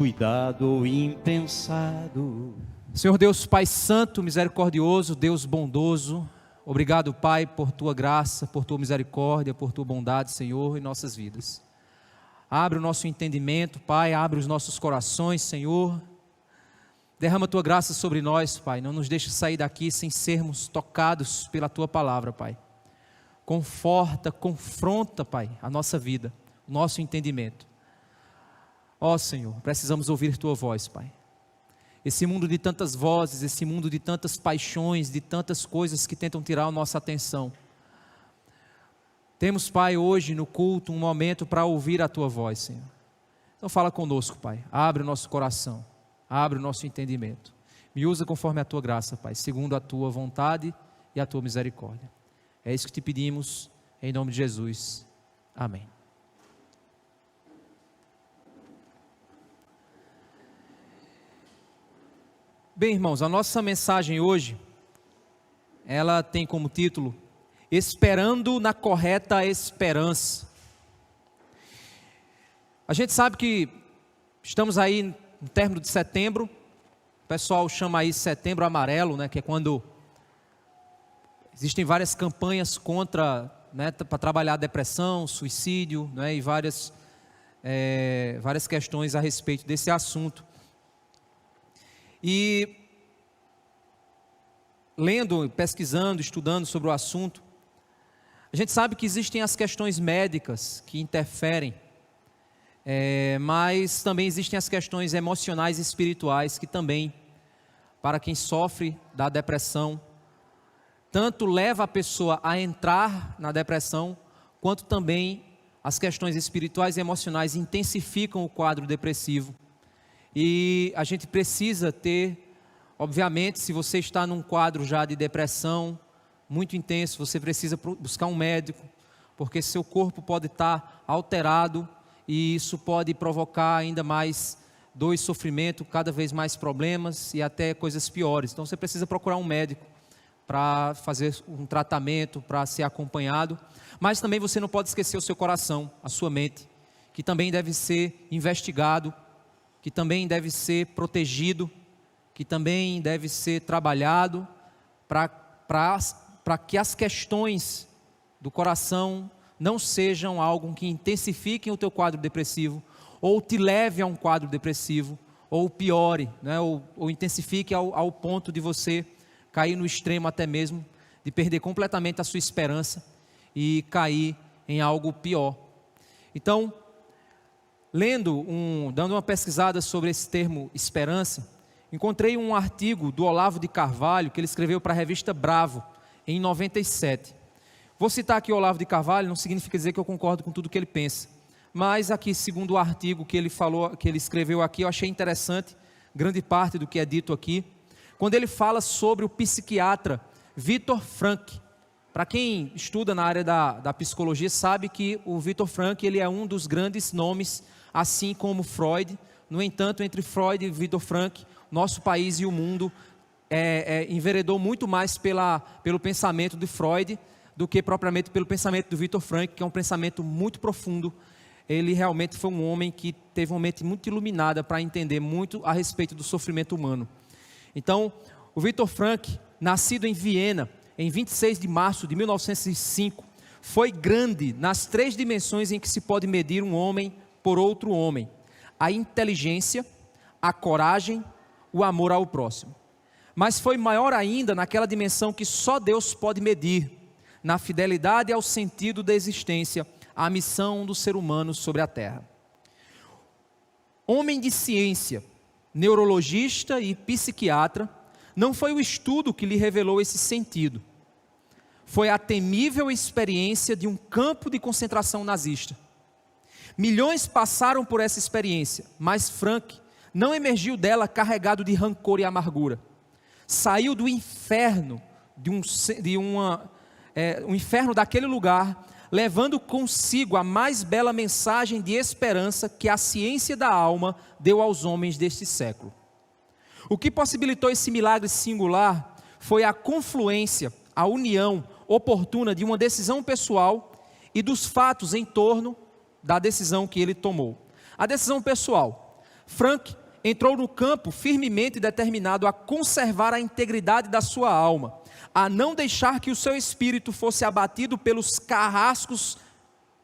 descuidado ou impensado. Senhor Deus, Pai Santo, misericordioso, Deus bondoso, obrigado, Pai, por Tua graça, por Tua misericórdia, por Tua bondade, Senhor, em nossas vidas. Abre o nosso entendimento, Pai, abre os nossos corações, Senhor. Derrama Tua graça sobre nós, Pai, não nos deixe sair daqui sem sermos tocados pela Tua palavra, Pai. Conforta, confronta, Pai, a nossa vida, o nosso entendimento. Ó Senhor, precisamos ouvir Tua voz, Pai. Esse mundo de tantas vozes, esse mundo de tantas paixões, de tantas coisas que tentam tirar a nossa atenção. Temos, Pai, hoje no culto um momento para ouvir a Tua voz, Senhor. Então fala conosco, Pai, abre o nosso coração, abre o nosso entendimento. Me usa conforme a Tua graça, Pai, segundo a Tua vontade e a Tua misericórdia. É isso que te pedimos, em nome de Jesus. Amém. Bem, irmãos, a nossa mensagem hoje, ela tem como título, Esperando na Correta Esperança. A gente sabe que estamos aí no término de setembro, o pessoal chama aí setembro amarelo, né, que é quando existem várias campanhas contra, né, para trabalhar a depressão, suicídio, né, e várias questões a respeito desse assunto. E lendo, pesquisando, estudando sobre o assunto, a gente sabe que existem as questões médicas que interferem, mas também existem as questões emocionais e espirituais que também, para quem sofre da depressão, tanto leva a pessoa a entrar na depressão, quanto também as questões espirituais e emocionais intensificam o quadro depressivo. E a gente precisa ter, obviamente, se você está num quadro já de depressão muito intenso, você precisa buscar um médico, porque seu corpo pode estar alterado e isso pode provocar ainda mais dor e sofrimento, cada vez mais problemas e até coisas piores. Então você precisa procurar um médico para fazer um tratamento, para ser acompanhado. Mas também você não pode esquecer o seu coração, a sua mente, que também deve ser investigado, que também deve ser protegido, que também deve ser trabalhado para que as questões do coração não sejam algo que intensifiquem o teu quadro depressivo, ou te leve a um quadro depressivo, ou piore, né, ou intensifique ao ponto de você cair no extremo até mesmo, de perder completamente a sua esperança e cair em algo pior. Então, dando uma pesquisada sobre esse termo esperança, encontrei um artigo do Olavo de Carvalho, que ele escreveu para a revista Bravo, em 97. Vou citar aqui o Olavo de Carvalho, não significa dizer que eu concordo com tudo que ele pensa, mas aqui, segundo o artigo que ele escreveu aqui, eu achei interessante, grande parte do que é dito aqui, quando ele fala sobre o psiquiatra Viktor Frankl. Para quem estuda na área da psicologia, sabe que o Viktor Frankl, ele é um dos grandes nomes, assim como Freud. No entanto, entre Freud e Viktor Frankl, nosso país e o mundo enveredou muito mais pelo pensamento de Freud do que propriamente pelo pensamento do Viktor Frankl, que é um pensamento muito profundo. Ele realmente foi um homem que teve uma mente muito iluminada para entender muito a respeito do sofrimento humano. Então, o Viktor Frankl, nascido em Viena, em 26 de março de 1905, foi grande nas 3 dimensões em que se pode medir um homem por outro homem: a inteligência, a coragem, o amor ao próximo. Mas foi maior ainda naquela dimensão que só Deus pode medir, na fidelidade ao sentido da existência, à missão do ser humano sobre a terra. Homem de ciência, neurologista e psiquiatra, não foi o estudo que lhe revelou esse sentido. Foi a temível experiência de um campo de concentração nazista. Milhões passaram por essa experiência, mas Frankl não emergiu dela carregado de rancor e amargura. Saiu do inferno, o inferno daquele lugar, levando consigo a mais bela mensagem de esperança que a ciência da alma deu aos homens deste século. O que possibilitou esse milagre singular foi a confluência, a união oportuna de uma decisão pessoal e dos fatos em torno da decisão que ele tomou. A decisão pessoal: Frank entrou no campo firmemente determinado a conservar a integridade da sua alma, a não deixar que o seu espírito fosse abatido pelos carrascos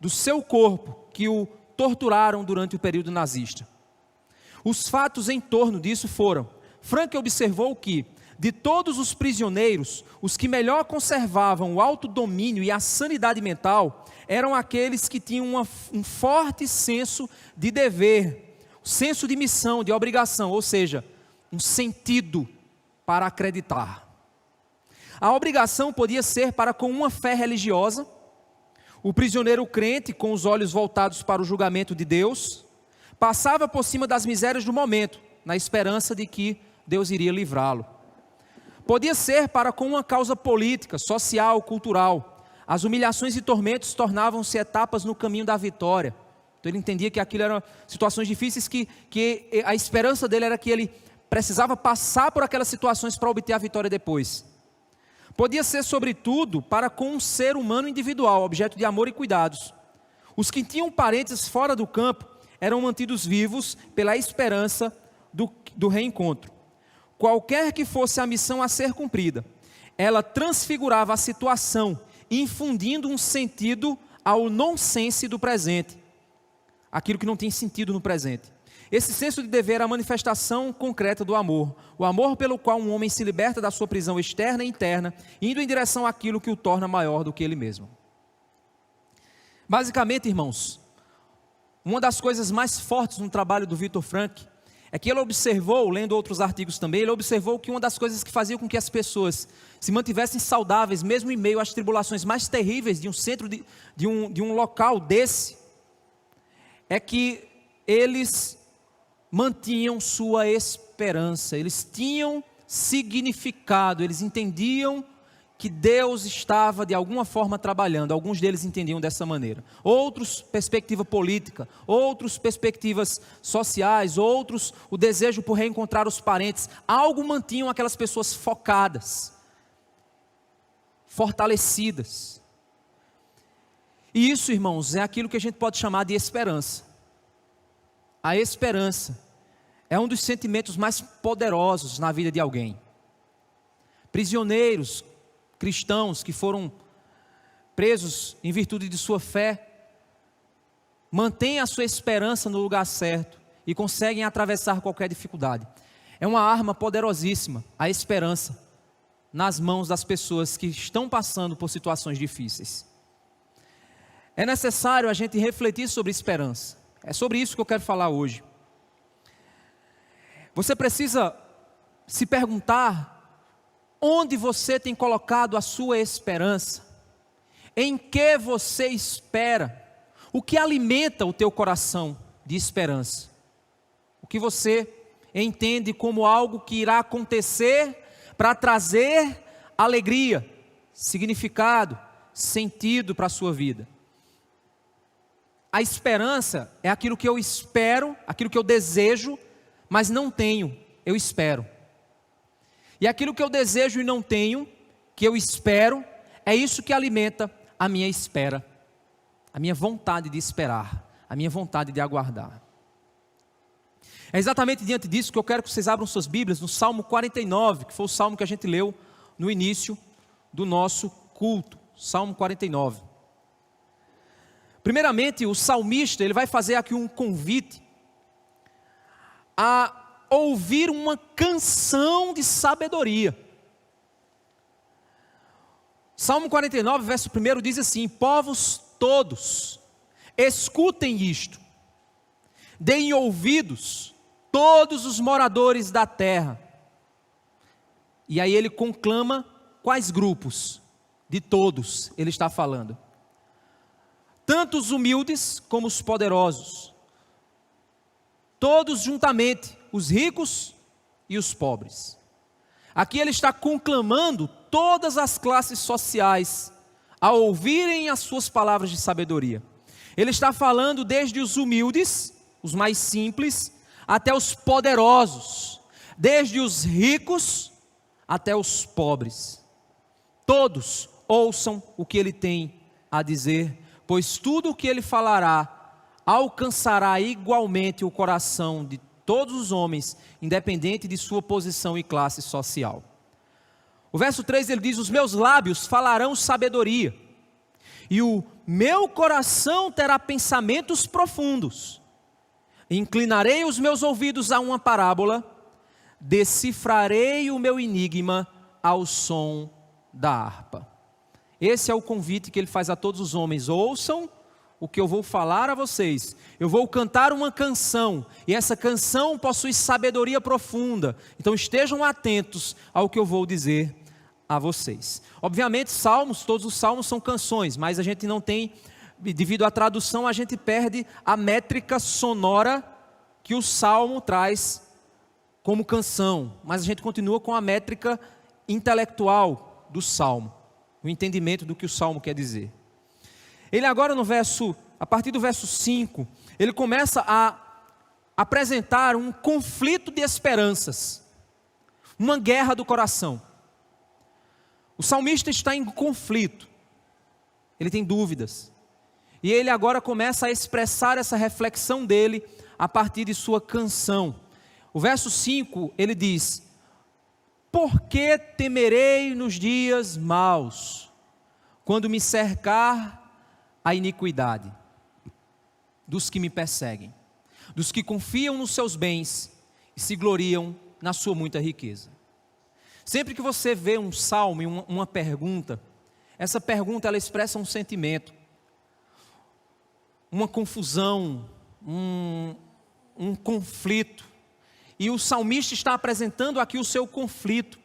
do seu corpo que o torturaram durante o período nazista. Os fatos em torno disso foram: Frank observou que, de todos os prisioneiros, os que melhor conservavam o autodomínio e a sanidade mental eram aqueles que tinham um forte senso de dever, senso de missão, de obrigação, ou seja, um sentido para acreditar. A obrigação podia ser para com uma fé religiosa, o prisioneiro crente, com os olhos voltados para o julgamento de Deus, passava por cima das misérias do momento, na esperança de que Deus iria livrá-lo. Podia ser para com uma causa política, social, cultural. As humilhações e tormentos tornavam-se etapas no caminho da vitória. Então ele entendia que aquilo eram situações difíceis, que a esperança dele era que ele precisava passar por aquelas situações para obter a vitória depois. Podia ser, sobretudo, para com um ser humano individual, objeto de amor e cuidados. Os que tinham parentes fora do campo eram mantidos vivos pela esperança do reencontro. Qualquer que fosse a missão a ser cumprida, ela transfigurava a situação, infundindo um sentido ao nonsense do presente, aquilo que não tem sentido no presente. Esse senso de dever é a manifestação concreta do amor, o amor pelo qual um homem se liberta da sua prisão externa e interna, indo em direção àquilo que o torna maior do que ele mesmo. Basicamente, irmãos, uma das coisas mais fortes no trabalho do Viktor Frankl é que ele observou, lendo outros artigos também, ele observou que uma das coisas que fazia com que as pessoas se mantivessem saudáveis, mesmo em meio às tribulações mais terríveis de um centro, de um local desse, é que eles mantinham sua esperança, eles tinham significado, eles entendiam que Deus estava de alguma forma trabalhando. Alguns deles entendiam dessa maneira, outros perspectiva política, outros perspectivas sociais, outros o desejo por reencontrar os parentes. Algo mantinham aquelas pessoas focadas, fortalecidas. E isso, irmãos, é aquilo que a gente pode chamar de esperança. A esperança é um dos sentimentos mais poderosos na vida de alguém. Prisioneiros cristãos que foram presos em virtude de sua fé, mantêm a sua esperança no lugar certo e conseguem atravessar qualquer dificuldade. É uma arma poderosíssima, a esperança, nas mãos das pessoas que estão passando por situações difíceis. É necessário a gente refletir sobre esperança. É sobre isso que eu quero falar hoje. Você precisa se perguntar: onde você tem colocado a sua esperança? Em que você espera? O que alimenta o teu coração de esperança? O que você entende como algo que irá acontecer para trazer alegria, significado, sentido para a sua vida? A esperança é aquilo que eu espero, aquilo que eu desejo, mas não tenho, eu espero. E aquilo que eu desejo e não tenho, que eu espero, é isso que alimenta a minha espera, a minha vontade de esperar, a minha vontade de aguardar. É exatamente diante disso que eu quero que vocês abram suas Bíblias no Salmo 49, que foi o salmo que a gente leu no início do nosso culto. Salmo 49. Primeiramente, o salmista, ele vai fazer aqui um convite a ouvir uma canção de sabedoria. Salmo 49, verso 1 diz assim: povos todos, escutem isto, deem ouvidos, todos os moradores da terra. E aí ele conclama quais grupos? De todos ele está falando. Tanto os humildes como os poderosos, todos juntamente, os ricos e os pobres. Aqui ele está conclamando todas as classes sociais a ouvirem as suas palavras de sabedoria. Ele está falando desde os humildes, os mais simples, até os poderosos, desde os ricos até os pobres. Todos ouçam o que ele tem a dizer, pois tudo o que ele falará alcançará igualmente o coração de todos os homens, independente de sua posição e classe social. O verso 3 ele diz: os meus lábios falarão sabedoria, e o meu coração terá pensamentos profundos. Inclinarei os meus ouvidos a uma parábola, decifrarei o meu enigma ao som da harpa. Esse é o convite que ele faz a todos os homens: ouçam o que eu vou falar a vocês. Eu vou cantar uma canção, e essa canção possui sabedoria profunda. Então estejam atentos ao que eu vou dizer a vocês. Obviamente, salmos, todos os salmos são canções, mas a gente não tem, devido à tradução, a gente perde a métrica sonora que o salmo traz como canção, mas a gente continua com a métrica intelectual do salmo, o entendimento do que o salmo quer dizer. Ele agora a partir do verso 5, ele começa a apresentar um conflito de esperanças, uma guerra do coração. O salmista está em conflito, ele tem dúvidas, e ele agora começa a expressar essa reflexão dele a partir de sua canção. O verso 5, ele diz: por que temerei nos dias maus, quando me cercar a iniquidade dos que me perseguem, dos que confiam nos seus bens e se gloriam na sua muita riqueza. Sempre que você vê um salmo e uma pergunta, essa pergunta ela expressa um sentimento, uma confusão, um conflito. E o salmista está apresentando aqui o seu conflito.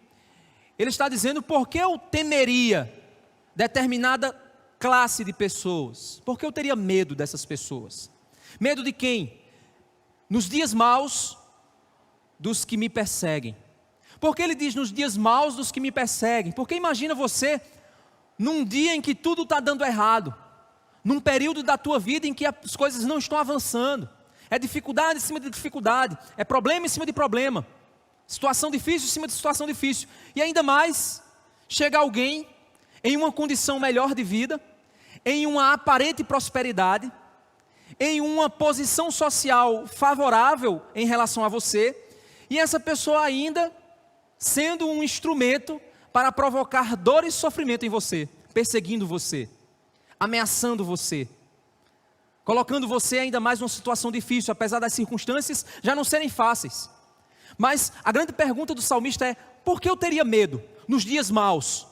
Ele está dizendo: por que eu temeria determinada classe de pessoas? Por que eu teria medo dessas pessoas? Medo de quem? Nos dias maus, dos que me perseguem. Porque ele diz nos dias maus dos que me perseguem? Porque imagina você, num dia em que tudo está dando errado, num período da tua vida em que as coisas não estão avançando, é dificuldade em cima de dificuldade, é problema em cima de problema, situação difícil em cima de situação difícil, e ainda mais, chega alguém em uma condição melhor de vida, em uma aparente prosperidade, em uma posição social favorável em relação a você, e essa pessoa ainda sendo um instrumento para provocar dor e sofrimento em você, perseguindo você, ameaçando você, colocando você ainda mais numa situação difícil, apesar das circunstâncias já não serem fáceis. Mas a grande pergunta do salmista é: por que eu teria medo nos dias maus,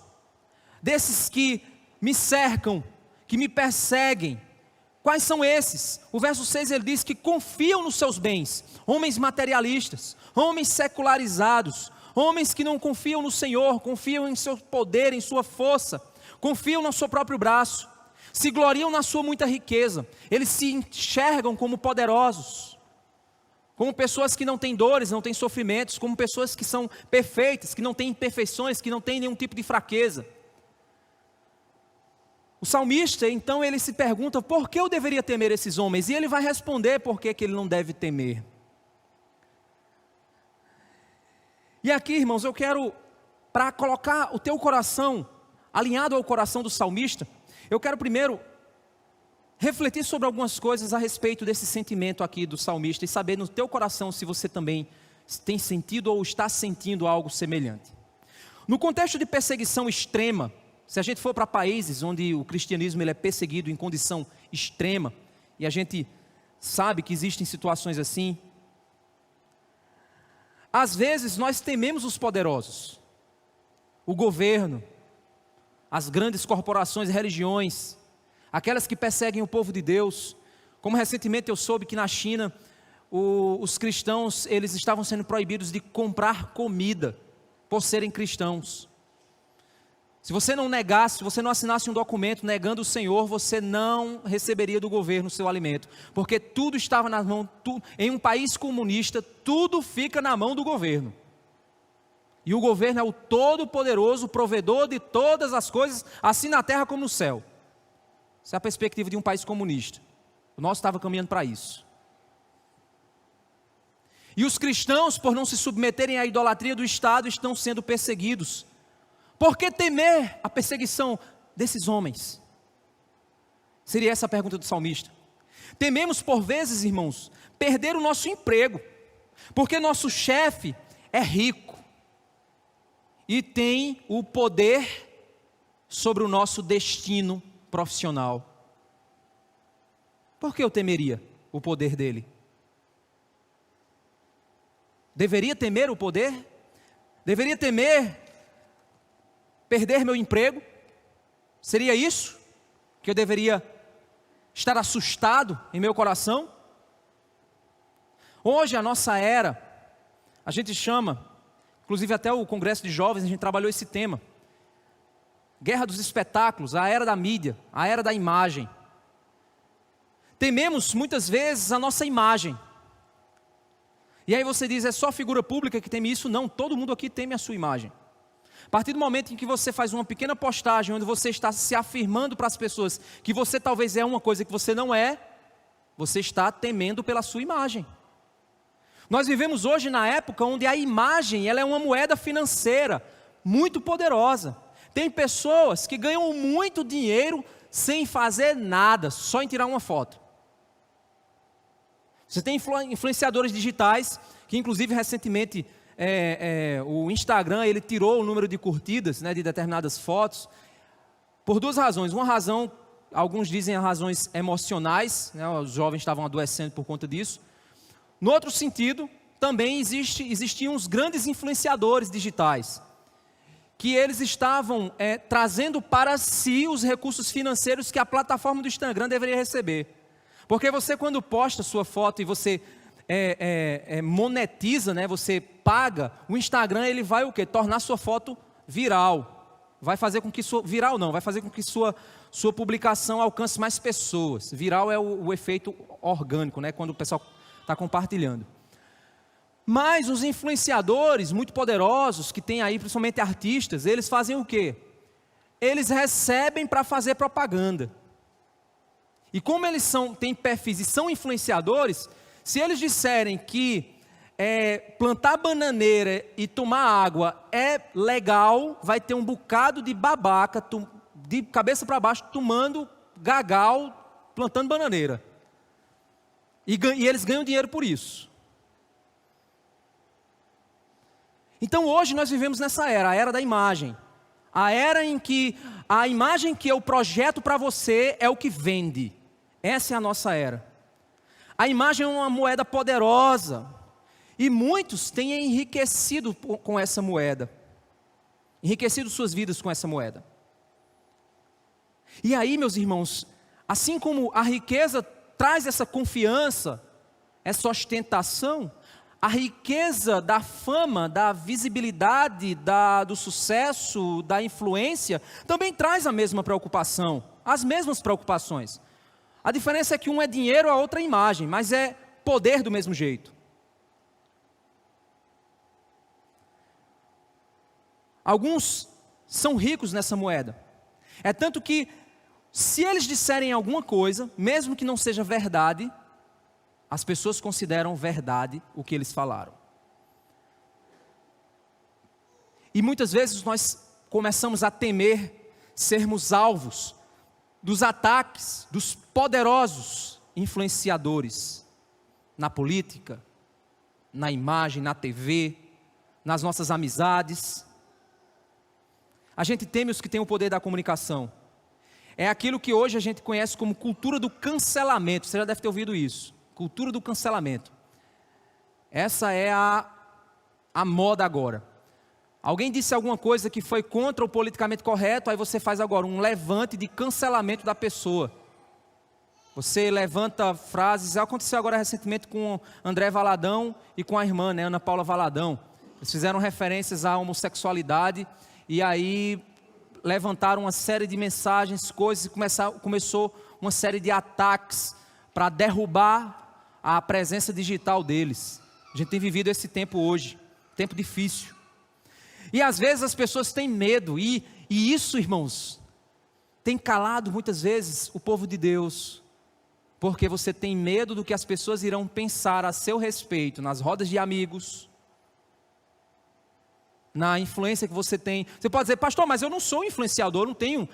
desses que me cercam, que me perseguem? Quais são esses? O verso 6 ele diz que confiam nos seus bens, homens materialistas, homens secularizados, homens que não confiam no Senhor, confiam em seu poder, em sua força, confiam no seu próprio braço, se gloriam na sua muita riqueza, eles se enxergam como poderosos, como pessoas que não têm dores, não têm sofrimentos, como pessoas que são perfeitas, que não têm imperfeições, que não têm nenhum tipo de fraqueza. O salmista, então, ele se pergunta: por que eu deveria temer esses homens? E ele vai responder por que ele não deve temer. E aqui, irmãos, eu quero, para colocar o teu coração alinhado ao coração do salmista, eu quero primeiro refletir sobre algumas coisas a respeito desse sentimento aqui do salmista e saber no teu coração se você também tem sentido ou está sentindo algo semelhante. No contexto de perseguição extrema, se a gente for para países onde o cristianismo ele é perseguido em condição extrema, e a gente sabe que existem situações assim, às vezes nós tememos os poderosos, o governo, as grandes corporações e religiões, aquelas que perseguem o povo de Deus. Como recentemente eu soube que na China, os cristãos eles estavam sendo proibidos de comprar comida por serem cristãos. Se você não negasse, se você não assinasse um documento negando o Senhor, você não receberia do governo o seu alimento, porque tudo estava na mão, em um país comunista, tudo fica na mão do governo, e o governo é o todo-poderoso, provedor de todas as coisas, assim na terra como no céu. Essa é a perspectiva de um país comunista. O nosso estava caminhando para isso. E os cristãos, por não se submeterem à idolatria do Estado, estão sendo perseguidos. Por que temer a perseguição desses homens? Seria essa a pergunta do salmista. Tememos por vezes, irmãos, perder o nosso emprego, Porque nosso chefe é rico e tem o poder sobre o nosso destino profissional. Por que eu temeria o poder dele? Deveria temer o poder? Deveria temer perder meu emprego? Seria isso que eu deveria estar assustado em meu coração? Hoje a nossa era, a gente chama, inclusive até o Congresso de Jovens, a gente trabalhou esse tema. Guerra dos espetáculos, a era da mídia, a era da imagem. Tememos muitas vezes a nossa imagem. E aí você diz, é só figura pública que teme isso? Não, todo mundo aqui teme a sua imagem. A partir do momento em que você faz uma pequena postagem, onde você está se afirmando para as pessoas que você talvez é uma coisa que você não é, você está temendo pela sua imagem. Nós vivemos hoje na época onde a imagem ela é uma moeda financeira muito poderosa. Tem pessoas que ganham muito dinheiro sem fazer nada, só em tirar uma foto. Você tem influenciadores digitais, que inclusive recentemente o Instagram ele tirou o número de curtidas, né, de determinadas fotos, por duas razões. Uma razão, alguns dizem razões emocionais, né, os jovens estavam adoecendo por conta disso. No outro sentido, também existiam os grandes influenciadores digitais, que eles estavam trazendo para si os recursos financeiros que a plataforma do Instagram deveria receber. Porque você quando posta sua foto e você monetiza, né, você paga, o Instagram ele vai o quê? Tornar sua foto viral. Vai fazer com que vai fazer com que sua publicação alcance mais pessoas. Viral é o efeito orgânico, né, quando o pessoal está compartilhando. Mas os influenciadores muito poderosos, que tem aí principalmente artistas, eles fazem o quê? Eles recebem para fazer propaganda. E como eles têm perfis e são influenciadores, se eles disserem que plantar bananeira e tomar água é legal, vai ter um bocado de babaca, de cabeça para baixo, tomando gagal, plantando bananeira. E eles ganham dinheiro por isso. Então hoje nós vivemos nessa era, a era da imagem. A era em que a imagem que eu projeto para você é o que vende. Essa é a nossa era. A imagem é uma moeda poderosa. E muitos têm enriquecido com essa moeda. Enriquecido suas vidas com essa moeda. E aí, meus irmãos, assim como a riqueza traz essa confiança, essa ostentação, a riqueza da fama, da visibilidade, do sucesso, da influência, também traz a mesma preocupação, as mesmas preocupações. A diferença é que um é dinheiro, a outra é imagem, mas é poder do mesmo jeito. Alguns são ricos nessa moeda. É tanto que, se eles disserem alguma coisa, mesmo que não seja verdade, as pessoas consideram verdade o que eles falaram. E muitas vezes nós começamos a temer sermos alvos dos ataques dos poderosos influenciadores na política, na imagem, na TV, nas nossas amizades. A gente teme os que têm o poder da comunicação. É aquilo que hoje a gente conhece como cultura do cancelamento. Você já deve ter ouvido isso. Cultura do cancelamento. Essa é a moda agora. Alguém disse alguma coisa que foi contra o politicamente correto, aí você faz agora um levante de cancelamento da pessoa. Você levanta frases, aconteceu agora recentemente com André Valadão e com a irmã, né, Ana Paula Valadão. Eles fizeram referências à homossexualidade e aí levantaram uma série de mensagens, coisas, e começou uma série de ataques para derrubar a presença digital deles. A gente tem vivido esse tempo hoje, tempo difícil. E às vezes as pessoas têm medo, e isso, irmãos, tem calado muitas vezes o povo de Deus, porque você tem medo do que as pessoas irão pensar a seu respeito, nas rodas de amigos, na influência que você tem. Você pode dizer, pastor, mas eu não sou influenciador, eu não tenho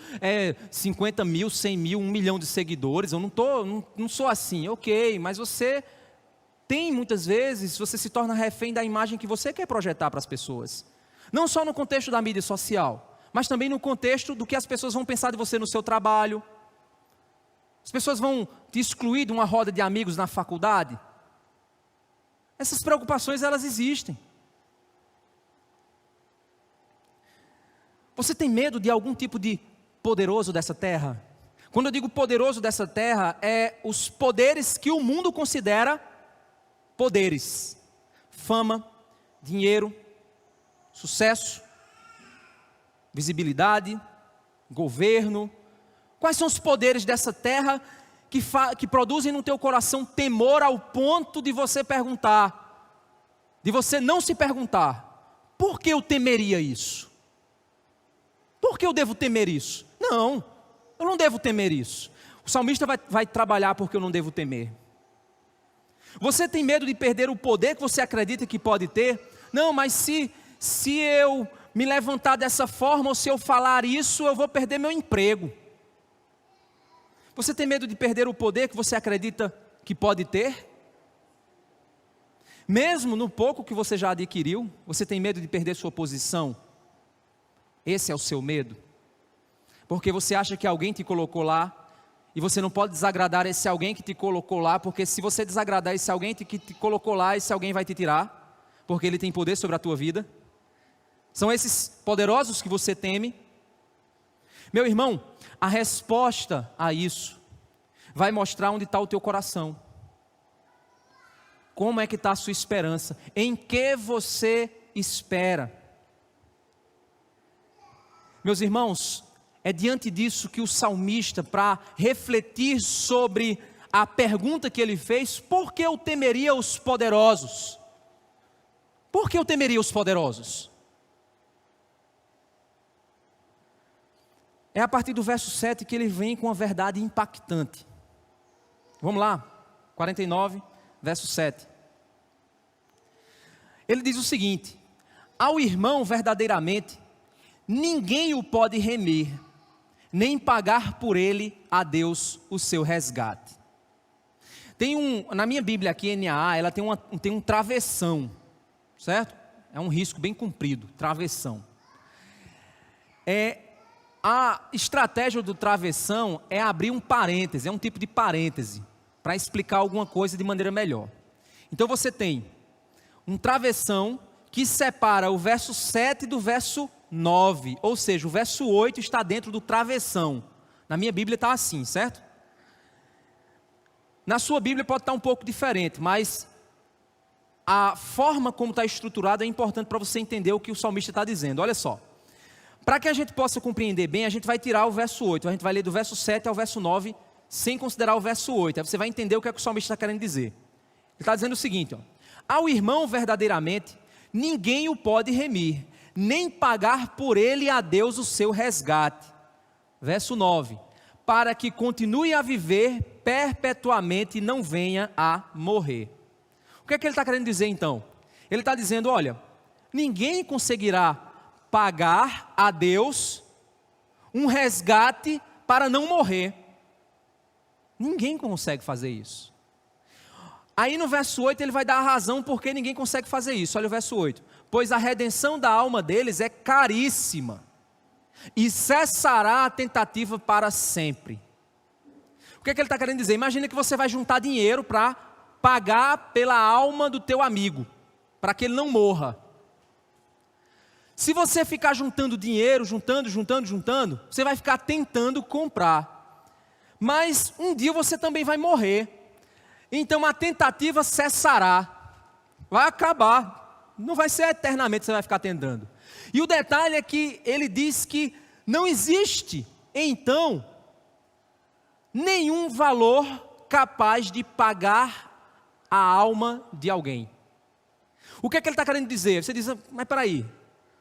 50 mil, 100 mil, 1 milhão de seguidores, eu não sou assim. Ok, mas você muitas vezes, você se torna refém da imagem que você quer projetar para as pessoas. Não só no contexto da mídia social, mas também no contexto do que as pessoas vão pensar de você no seu trabalho. As pessoas vão te excluir de uma roda de amigos na faculdade. Essas preocupações, elas existem. Você tem medo de algum tipo de poderoso dessa terra? Quando eu digo poderoso dessa terra, é os poderes que o mundo considera poderes. Fama, dinheiro, sucesso, visibilidade, governo. Quais são os poderes dessa terra que produzem no teu coração temor ao ponto de você perguntar, de você não se perguntar, por que eu temeria isso? Por que eu devo temer isso? Não, eu não devo temer isso. O salmista vai trabalhar porque eu não devo temer. Você tem medo de perder o poder que você acredita que pode ter? Não, mas se eu me levantar dessa forma, ou se eu falar isso, eu vou perder meu emprego. Você tem medo de perder o poder que você acredita que pode ter? Mesmo no pouco que você já adquiriu, você tem medo de perder sua posição? Esse é o seu medo? Porque você acha que alguém te colocou lá, e você não pode desagradar esse alguém que te colocou lá, porque se você desagradar esse alguém que te colocou lá, esse alguém vai te tirar, porque ele tem poder sobre a tua vida. São esses poderosos que você teme? Meu irmão, a resposta a isso vai mostrar onde está o teu coração. Como é que está a sua esperança? Em que você espera? Meus irmãos, é diante disso que o salmista, para refletir sobre a pergunta que ele fez, por que eu temeria os poderosos? Por que eu temeria os poderosos? É a partir do verso 7 que ele vem com uma verdade impactante. Vamos lá, 49, verso 7. Ele diz o seguinte: ao irmão verdadeiramente, ninguém o pode remir, nem pagar por ele a Deus o seu resgate. Na minha Bíblia aqui, NAA, ela tem um travessão, certo? É um risco bem comprido, travessão. A estratégia do travessão é abrir um parêntese, é um tipo de parêntese, para explicar alguma coisa de maneira melhor. Então você tem um travessão que separa o verso 7 do verso 9, ou seja, o verso 8 está dentro do travessão. Na minha Bíblia está assim, certo? Na sua Bíblia pode estar um pouco diferente, mas a forma como está estruturado é importante para você entender o que o salmista está dizendo. Olha só, para que a gente possa compreender bem, a gente vai tirar o verso 8, a gente vai ler do verso 7 ao verso 9, sem considerar o verso 8, aí você vai entender o que é que o salmista está querendo dizer. Ele está dizendo o seguinte: ao irmão verdadeiramente, ninguém o pode remir, nem pagar por ele a Deus o seu resgate. Verso 9, para que continue a viver perpetuamente e não venha a morrer. O que é que ele está querendo dizer então? Ele está dizendo, olha, ninguém conseguirá pagar a Deus um resgate para não morrer. Ninguém consegue fazer isso. Aí no verso 8 ele vai dar a razão porque ninguém consegue fazer isso. Olha o verso 8. Pois a redenção da alma deles é caríssima, e cessará a tentativa para sempre. O que é que ele está querendo dizer? Imagina que você vai juntar dinheiro para pagar pela alma do teu amigo, para que ele não morra. Se você ficar juntando dinheiro, juntando, você vai ficar tentando comprar. Mas um dia você também vai morrer. Então a tentativa cessará. Vai acabar. Não vai ser eternamente que você vai ficar tentando. E o detalhe é que ele diz que não existe, então, nenhum valor capaz de pagar a alma de alguém. O que é que ele está querendo dizer? Você diz, mas peraí,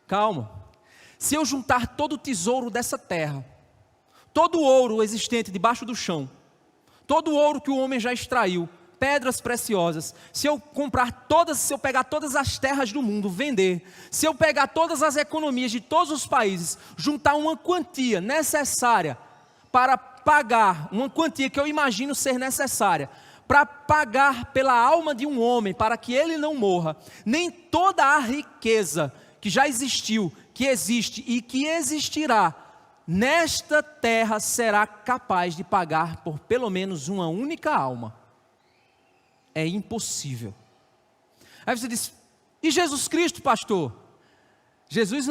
calma. Se eu juntar todo o tesouro dessa terra, todo o ouro existente debaixo do chão, todo o ouro que o homem já extraiu, pedras preciosas, se eu pegar todas as terras do mundo, vender, se eu pegar todas as economias de todos os países, juntar uma quantia necessária para pagar, uma quantia que eu imagino ser necessária, para pagar pela alma de um homem, para que ele não morra, nem toda a riqueza que já existiu, que existe e que existirá nesta terra será capaz de pagar por pelo menos uma única alma. É impossível. Aí você diz: e Jesus Cristo, pastor? Jesus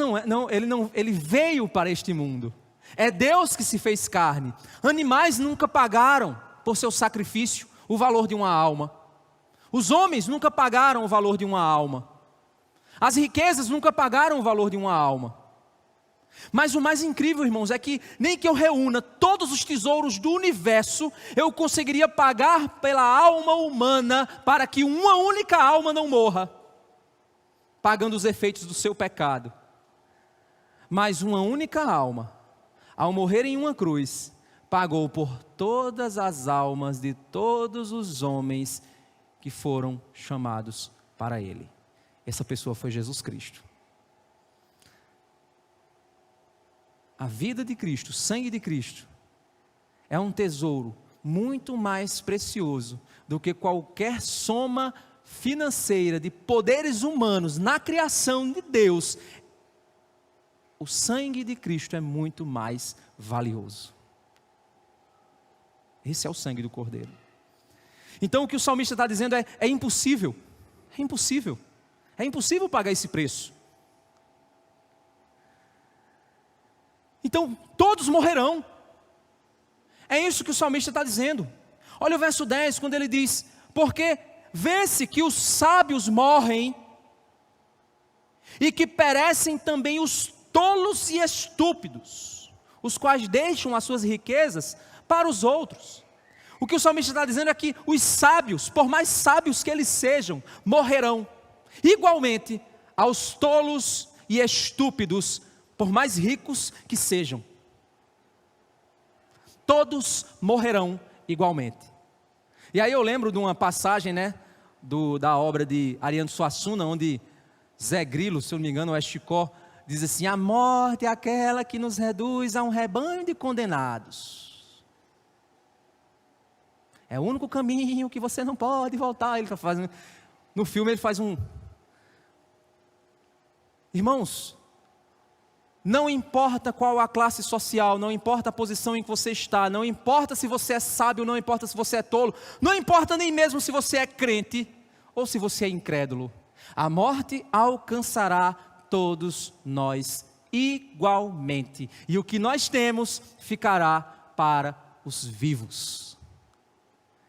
ele veio para este mundo. É Deus que se fez carne. Animais nunca pagaram por seu sacrifício o valor de uma alma. Os homens nunca pagaram o valor de uma alma. As riquezas nunca pagaram o valor de uma alma. Mas o mais incrível, irmãos, é que nem que eu reúna todos os tesouros do universo, eu conseguiria pagar pela alma humana para que uma única alma não morra, pagando os efeitos do seu pecado. Mas uma única alma, ao morrer em uma cruz, pagou por todas as almas de todos os homens que foram chamados para Ele. Essa pessoa foi Jesus Cristo. A vida de Cristo, o sangue de Cristo, é um tesouro muito mais precioso do que qualquer soma financeira de poderes humanos na criação de Deus. O sangue de Cristo é muito mais valioso. Esse é o sangue do Cordeiro. Então o que o salmista está dizendo é impossível. É impossível. É impossível pagar esse preço. Então todos morrerão. É isso que o salmista está dizendo. Olha o verso 10, quando ele diz: porque vê-se que os sábios morrem, e que perecem também os tolos e estúpidos, os quais deixam as suas riquezas para os outros. O que o salmista está dizendo é que os sábios, por mais sábios que eles sejam, morrerão. Igualmente aos tolos e estúpidos, por mais ricos que sejam. Todos morrerão igualmente. E aí eu lembro de uma passagem, da obra de Ariano Suassuna, onde Zé Grilo, se eu não me engano, é Chicó, diz assim: a morte é aquela que nos reduz a um rebanho de condenados. É o único caminho que você não pode voltar. Ele está fazendo, no filme ele faz um... Irmãos, não importa qual a classe social, não importa a posição em que você está, não importa se você é sábio, não importa se você é tolo, não importa nem mesmo se você é crente ou se você é incrédulo, a morte alcançará todos nós igualmente, e o que nós temos ficará para os vivos.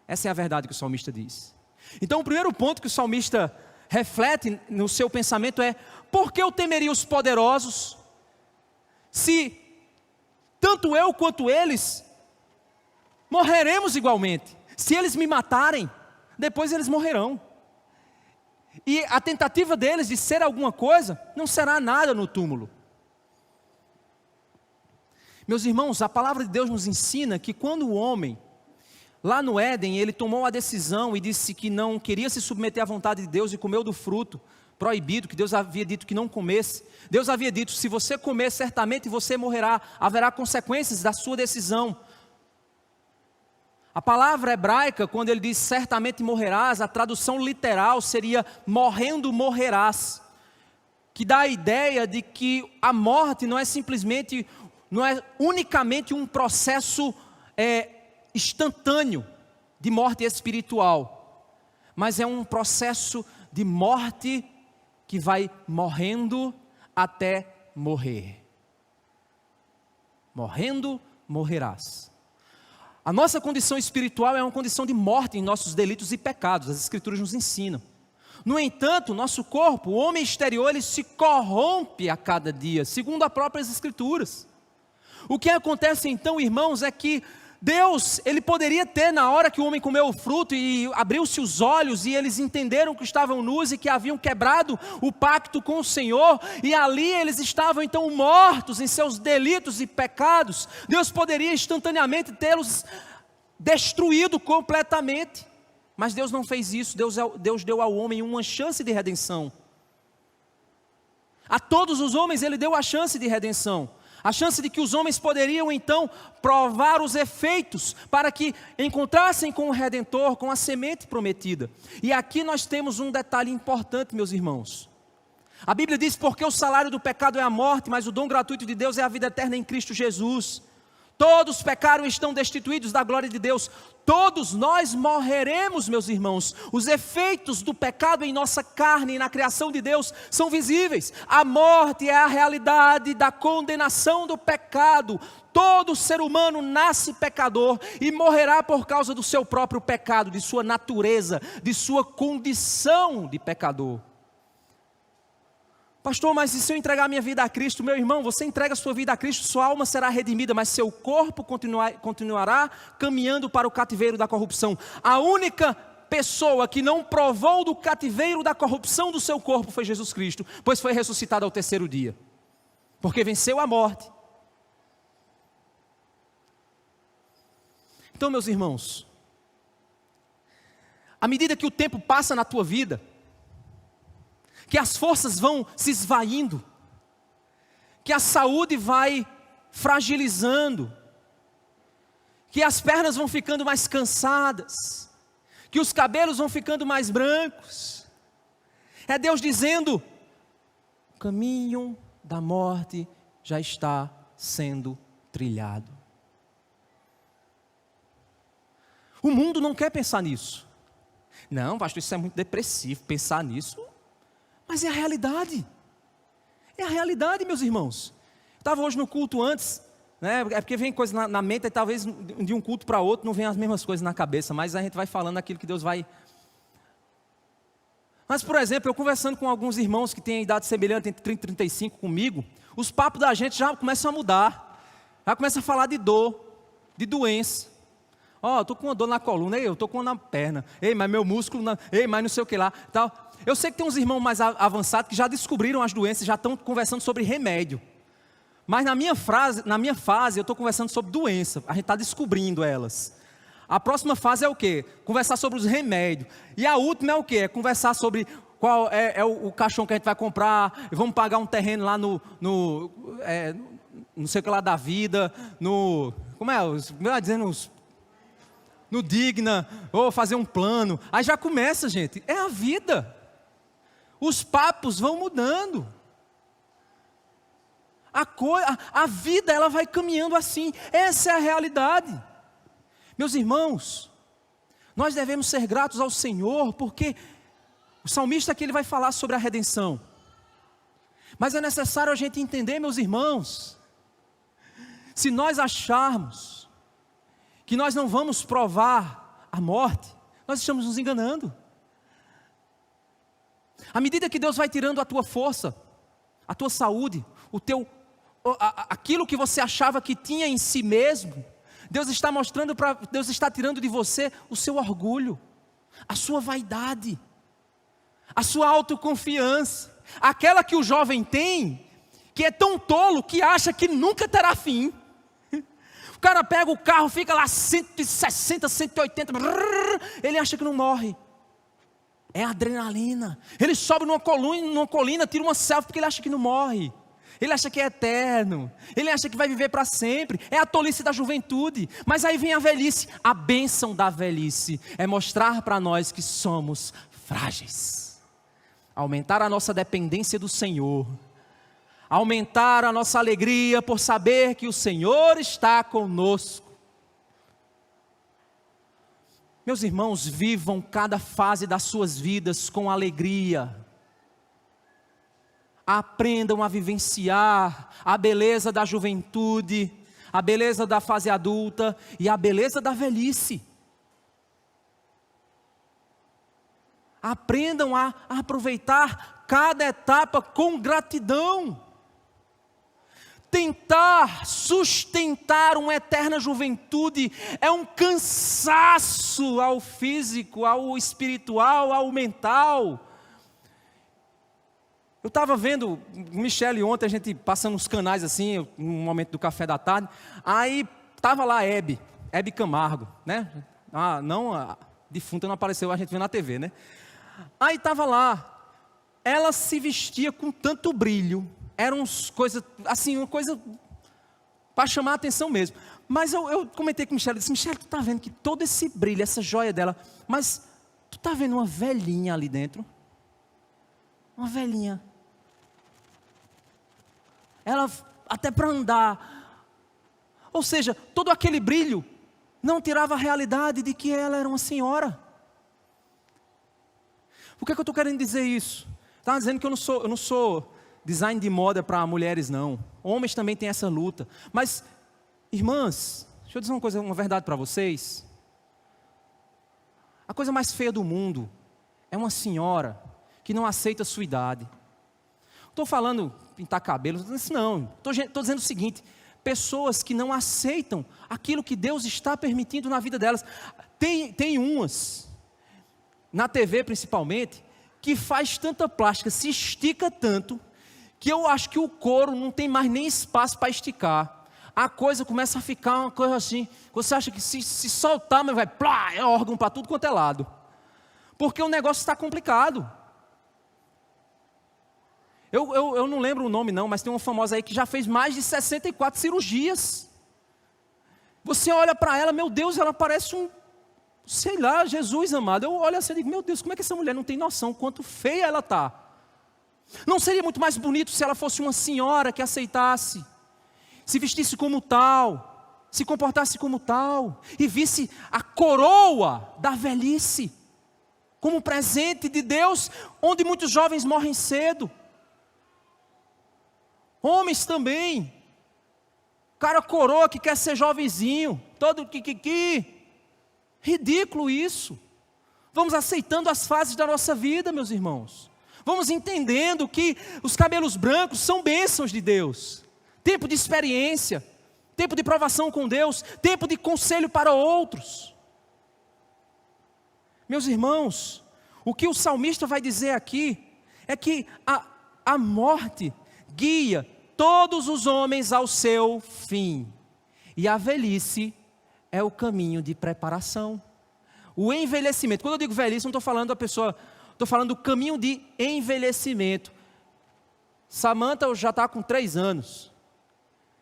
Essa é a verdade que o salmista diz. Então o primeiro ponto que o salmista reflete no seu pensamento é: por que eu temeria os poderosos, se tanto eu quanto eles morreremos igualmente? Se eles me matarem, depois eles morrerão. E a tentativa deles de ser alguma coisa não será nada no túmulo. Meus irmãos, a palavra de Deus nos ensina que quando o homem, lá no Éden, ele tomou a decisão e disse que não queria se submeter à vontade de Deus e comeu do fruto proibido, que Deus havia dito que não comesse. Deus havia dito: se você comer, certamente você morrerá, haverá consequências da sua decisão. A palavra hebraica, quando ele diz certamente morrerás, a tradução literal seria morrendo morrerás, que dá a ideia de que a morte não é unicamente um processo instantâneo de morte espiritual, mas é um processo de morte que vai morrendo até morrer. Morrendo morrerás. A nossa condição espiritual é uma condição de morte em nossos delitos e pecados, as Escrituras nos ensinam. No entanto, o nosso corpo, o homem exterior, ele se corrompe a cada dia, segundo as próprias Escrituras. O que acontece então, irmãos, é que Deus, ele poderia ter, na hora que o homem comeu o fruto e abriu-se os olhos e eles entenderam que estavam nus e que haviam quebrado o pacto com o Senhor, e ali eles estavam então mortos em seus delitos e pecados, Deus poderia instantaneamente tê-los destruído completamente, mas Deus não fez isso. Deus deu ao homem uma chance de redenção. A todos os homens ele deu a chance de redenção. A chance de que os homens poderiam então provar os efeitos para que encontrassem com o Redentor, com a semente prometida. E aqui nós temos um detalhe importante, meus irmãos. A Bíblia diz: porque o salário do pecado é a morte, mas o dom gratuito de Deus é a vida eterna em Cristo Jesus. Todos pecaram e estão destituídos da glória de Deus. Todos nós morreremos, meus irmãos. Os efeitos do pecado em nossa carne e na criação de Deus são visíveis. A morte é a realidade da condenação do pecado. Todo ser humano nasce pecador e morrerá por causa do seu próprio pecado, de sua natureza, de sua condição de pecador. Pastor, mas e se eu entregar minha vida a Cristo? Meu irmão, você entrega a sua vida a Cristo, sua alma será redimida, mas seu corpo continuará caminhando para o cativeiro da corrupção. A única pessoa que não provou do cativeiro da corrupção do seu corpo foi Jesus Cristo, pois foi ressuscitado ao terceiro dia, porque venceu a morte. Então, meus irmãos, à medida que o tempo passa na tua vida, que as forças vão se esvaindo, que a saúde vai fragilizando, que as pernas vão ficando mais cansadas, que os cabelos vão ficando mais brancos, é Deus dizendo: o caminho da morte já está sendo trilhado. O mundo não quer pensar nisso. Não, pastor, isso é muito depressivo, pensar nisso. Mas é a realidade. É a realidade, meus irmãos. Eu estava hoje no culto antes, né? É porque vem coisa na mente, e talvez de um culto para outro não venham as mesmas coisas na cabeça, mas a gente vai falando aquilo que Deus vai. Mas, por exemplo, eu conversando com alguns irmãos que têm idade semelhante, entre 30 e 35 comigo, os papos da gente já começam a mudar. Já começa a falar de dor, de doença. Ó, eu estou com uma dor na coluna, eu estou com uma na perna. Ei, mas meu músculo, ei, mas não sei o que lá, tal. Eu sei que tem uns irmãos mais avançados que já descobriram as doenças, já estão conversando sobre remédio. Mas na minha fase, eu estou conversando sobre doença. A gente está descobrindo elas. A próxima fase é o quê? Conversar sobre os remédios. E a última é o quê? É conversar sobre qual é o caixão que a gente vai comprar. Vamos pagar um terreno lá não sei o que lá da vida. No Digna, ou fazer um plano. Aí já começa, gente. É a vida. Os papos vão mudando. A vida, ela vai caminhando assim. Essa é a realidade. Meus irmãos, nós devemos ser gratos ao Senhor, porque o salmista aqui ele vai falar sobre a redenção. Mas é necessário a gente entender, meus irmãos, se nós acharmos que nós não vamos provar a morte, nós estamos nos enganando. À medida que Deus vai tirando a tua força, a tua saúde, aquilo que você achava que tinha em si mesmo, Deus está tirando de você o seu orgulho, a sua vaidade, a sua autoconfiança, aquela que o jovem tem, que é tão tolo que acha que nunca terá fim. O cara pega o carro, fica lá 160, 180, ele acha que não morre. É adrenalina. Ele sobe numa colina, tira uma selfie porque ele acha que não morre. Ele acha que é eterno. Ele acha que vai viver para sempre. É a tolice da juventude. Mas aí vem a velhice. A bênção da velhice é mostrar para nós que somos frágeis. Aumentar a nossa dependência do Senhor. Aumentar a nossa alegria por saber que o Senhor está conosco. Meus irmãos, vivam cada fase das suas vidas com alegria. Aprendam a vivenciar a beleza da juventude, a beleza da fase adulta e a beleza da velhice. Aprendam a aproveitar cada etapa com gratidão. Tentar sustentar uma eterna juventude é um cansaço ao físico, ao espiritual, ao mental. Eu estava vendo o Michele ontem, a gente passando os canais assim, no momento do café da tarde, aí estava lá a Hebe Camargo, né? A defunta não apareceu, a gente viu na TV, né? Aí estava lá, ela se vestia com tanto brilho, eram coisas, assim, uma coisa para chamar a atenção mesmo. Mas eu comentei com Michelle, disse, Michelle, tu está vendo que todo esse brilho, essa joia dela, mas tu está vendo uma velhinha ali dentro? Uma velhinha. Ela, até para andar. Ou seja, todo aquele brilho não tirava a realidade de que ela era uma senhora. Por que eu estou querendo dizer isso? Estava dizendo que eu não sou design de moda para mulheres, não. Homens também têm essa luta. Mas, irmãs, deixa eu dizer uma verdade para vocês. A coisa mais feia do mundo é uma senhora que não aceita a sua idade. Estou falando pintar cabelo, não. Estou dizendo o seguinte, pessoas que não aceitam aquilo que Deus está permitindo na vida delas. Tem umas, na TV principalmente, que faz tanta plástica, se estica tanto, que eu acho que o couro não tem mais nem espaço para esticar. A coisa começa a ficar uma coisa assim, você acha que se soltar, mas vai, plá, é órgão para tudo quanto é lado. Porque o negócio está complicado. Eu não lembro o nome não, mas tem uma famosa aí que já fez mais de 64 cirurgias. Você olha para ela, meu Deus, ela parece sei lá, Jesus amado. Eu olho assim e digo, meu Deus, como é que essa mulher não tem noção quanto feia ela está? Não seria muito mais bonito se ela fosse uma senhora que aceitasse, se vestisse como tal, se comportasse como tal, e visse a coroa da velhice, como presente de Deus, onde muitos jovens morrem cedo. Homens também. Cara coroa que quer ser jovenzinho, todo kikiki. Ridículo isso. Vamos aceitando as fases da nossa vida, meus irmãos. Vamos entendendo que os cabelos brancos são bênçãos de Deus. Tempo de experiência, tempo de provação com Deus, tempo de conselho para outros. Meus irmãos, o que o salmista vai dizer aqui é que a morte guia todos os homens ao seu fim. E a velhice é o caminho de preparação. O envelhecimento, quando eu digo velhice, não estou falando da pessoa, estou falando do caminho de envelhecimento. Samantha já está com 3 anos.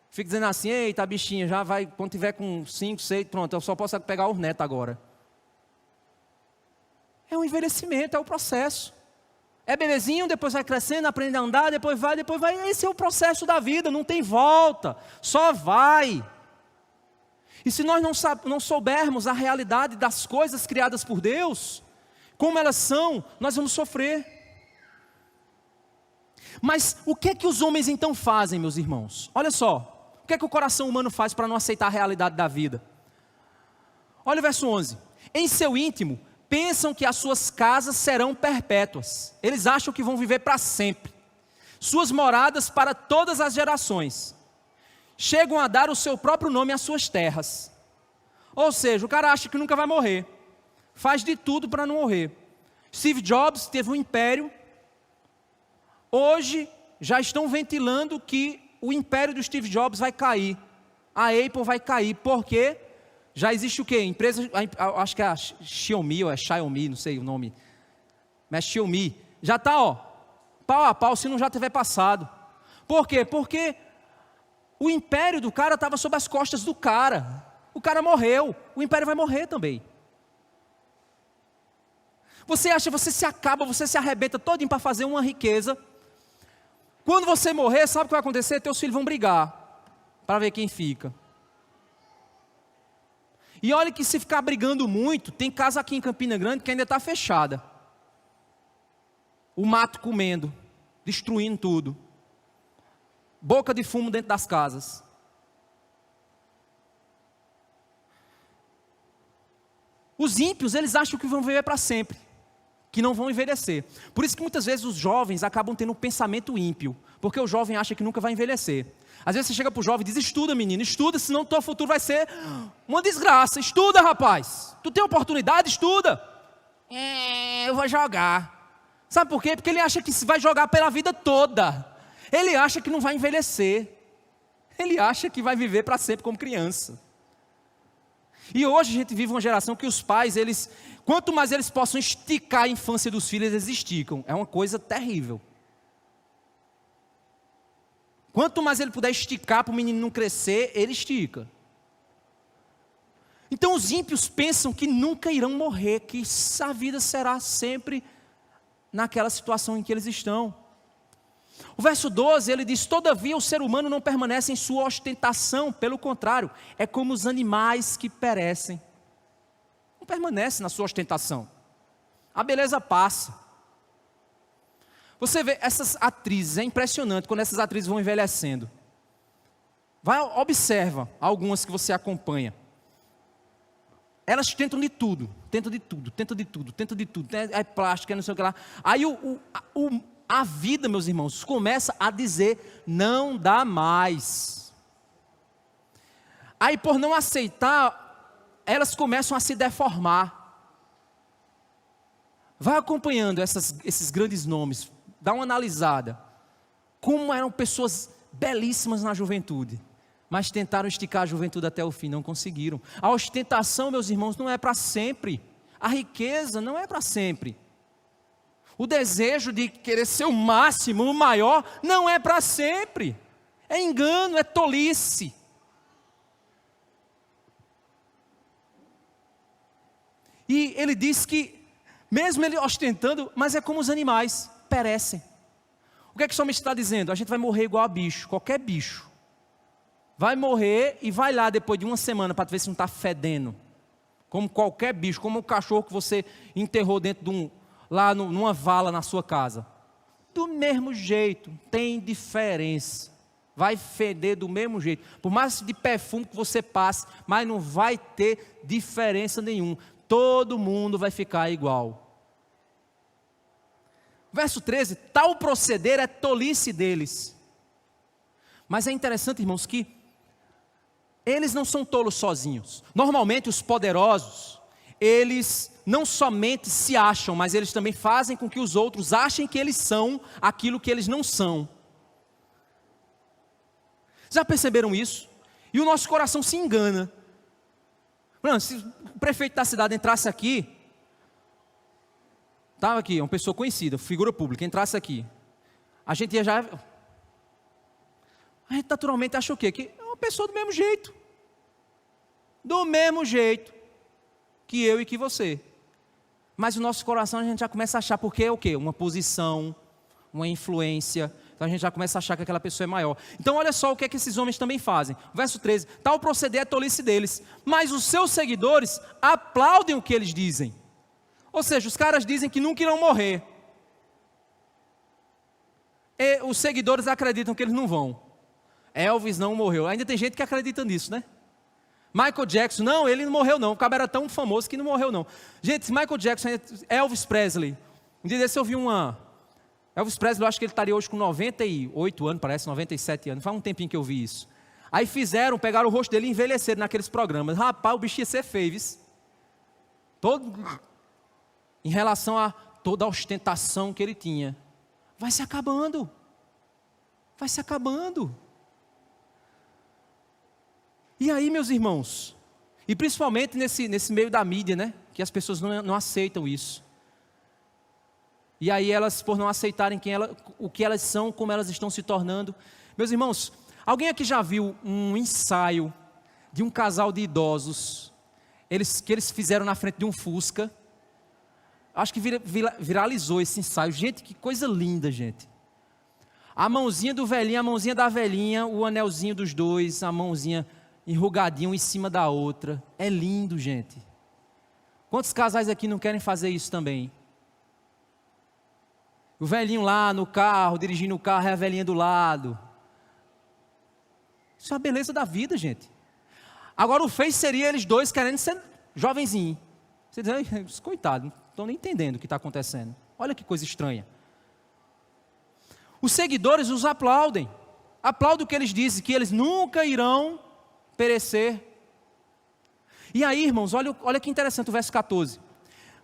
Fica dizendo assim, eita bichinha, já vai, quando tiver com 5, 6, pronto, eu só posso pegar os netos agora. É um envelhecimento, é o processo. É bebezinho, depois vai crescendo, aprende a andar, depois vai. Esse é o processo da vida, não tem volta, só vai. E se nós não soubermos a realidade das coisas criadas por Deus, como elas são, nós vamos sofrer. Mas o que é que os homens então fazem, meus irmãos? Olha só, o que é que o coração humano faz para não aceitar a realidade da vida? Olha o verso 11. Em seu íntimo, pensam que as suas casas serão perpétuas. Eles acham que vão viver para sempre. Suas moradas para todas as gerações. Chegam a dar o seu próprio nome às suas terras. Ou seja, o cara acha que nunca vai morrer. Faz de tudo para não morrer. Steve Jobs teve um império. Hoje já estão ventilando que o império do Steve Jobs vai cair. A Apple vai cair. Por quê? Já existe o quê? Empresa, acho que é a Xiaomi, ou é Xiaomi, não sei o nome. Mas Xiaomi. Já está, pau a pau, se não já tiver passado. Por quê? Porque o império do cara estava sob as costas do cara. O cara morreu, o império vai morrer também. Você acha, você se acaba, você se arrebenta todinho para fazer uma riqueza. Quando você morrer, sabe o que vai acontecer? Teus filhos vão brigar, para ver quem fica. E olha que se ficar brigando muito, tem casa aqui em Campina Grande que ainda está fechada. O mato comendo, destruindo tudo. Boca de fumo dentro das casas. Os ímpios, eles acham que vão viver para sempre, que não vão envelhecer. Por isso que muitas vezes os jovens acabam tendo um pensamento ímpio, porque o jovem acha que nunca vai envelhecer. Às vezes você chega para o jovem e diz, estuda menino, estuda, senão o teu futuro vai ser uma desgraça. Estuda, rapaz, tu tem oportunidade, estuda. Eu vou jogar. Sabe por quê? Porque ele acha que vai jogar pela vida toda. Ele acha que não vai envelhecer. Ele acha que vai viver para sempre como criança. E hoje a gente vive uma geração que os pais, quanto mais eles possam esticar a infância dos filhos, eles esticam. É uma coisa terrível. Quanto mais ele puder esticar para o menino não crescer, ele estica. Então os ímpios pensam que nunca irão morrer, que a vida será sempre naquela situação em que eles estão. O verso 12, ele diz: todavia o ser humano não permanece em sua ostentação, pelo contrário, é como os animais que perecem. Não permanece na sua ostentação. A beleza passa. Você vê essas atrizes, é impressionante quando essas atrizes vão envelhecendo. Observa algumas que você acompanha. Elas tentam de tudo, é plástica, não sei o que lá. Aí a vida, meus irmãos, começa a dizer, não dá mais. Aí por não aceitar, elas começam a se deformar. Vai acompanhando esses grandes nomes, dá uma analisada. Como eram pessoas belíssimas na juventude, mas tentaram esticar a juventude até o fim, não conseguiram. A ostentação, meus irmãos, não é para sempre. A riqueza não é para sempre. O desejo de querer ser o máximo, o maior, não é para sempre. É engano, é tolice. E ele diz que, mesmo ele ostentando, mas é como os animais, perecem. O que é que o salmista está dizendo? A gente vai morrer igual a bicho, qualquer bicho. Vai morrer e vai lá depois de uma semana para ver se não está fedendo. Como qualquer bicho, como o cachorro que você enterrou dentro de numa vala na sua casa. Do mesmo jeito, tem diferença. Vai feder do mesmo jeito. Por mais de perfume que você passe, mas não vai ter diferença nenhuma. Todo mundo vai ficar igual. Verso 13, tal proceder é tolice deles. Mas é interessante, irmãos, que eles não são tolos sozinhos. Normalmente os poderosos, eles não somente se acham, mas eles também fazem com que os outros achem que eles são aquilo que eles não são. Já perceberam isso? E o nosso coração se engana. Mano, se o prefeito da cidade entrasse aqui, estava aqui, uma pessoa conhecida, figura pública, entrasse aqui, a gente ia já... A gente naturalmente acha o quê? Que é uma pessoa do mesmo jeito. Do mesmo jeito que eu e que você. Mas o nosso coração a gente já começa a achar, porque é o quê? Uma posição, uma influência. Então a gente já começa a achar que aquela pessoa é maior. Então olha só o que é que esses homens também fazem. Verso 13, tal proceder é tolice deles, mas os seus seguidores aplaudem o que eles dizem. Ou seja, os caras dizem que nunca irão morrer. E os seguidores acreditam que eles não vão. Elvis não morreu. Ainda tem gente que acredita nisso, né? Michael Jackson, não, ele não morreu não. O cara era tão famoso que não morreu não. Gente, Michael Jackson, Elvis Presley. Um dia desse eu vi Elvis Presley, eu acho que ele estaria hoje com 98 anos, parece, 97 anos. Faz um tempinho que eu vi isso. Aí pegaram o rosto dele e envelheceram naqueles programas. Rapaz, o bicho ia ser feio, viu? Em relação a toda a ostentação que ele tinha. Vai se acabando. Vai se acabando. E aí, meus irmãos, e principalmente nesse meio da mídia, né? Que as pessoas não aceitam isso. E aí elas, por não aceitarem o que elas são, como elas estão se tornando. Meus irmãos, alguém aqui já viu um ensaio de um casal de idosos, que eles fizeram na frente de um Fusca? Acho que viralizou esse ensaio. Gente, que coisa linda, gente. A mãozinha do velhinho, a mãozinha da velhinha, o anelzinho dos dois, a mãozinha enrugadinho em cima da outra. É lindo, gente. Quantos casais aqui não querem fazer isso também? O velhinho lá no carro, dirigindo o carro, é a velhinha do lado. Isso é a beleza da vida, gente. Agora o feio seria eles dois querendo ser jovenzinho. Você diz, coitado, não estão nem entendendo o que está acontecendo. Olha que coisa estranha. Os seguidores os aplaudem. Aplaudem o que eles dizem, que eles nunca irão perecer. E aí, irmãos, olha que interessante o verso 14.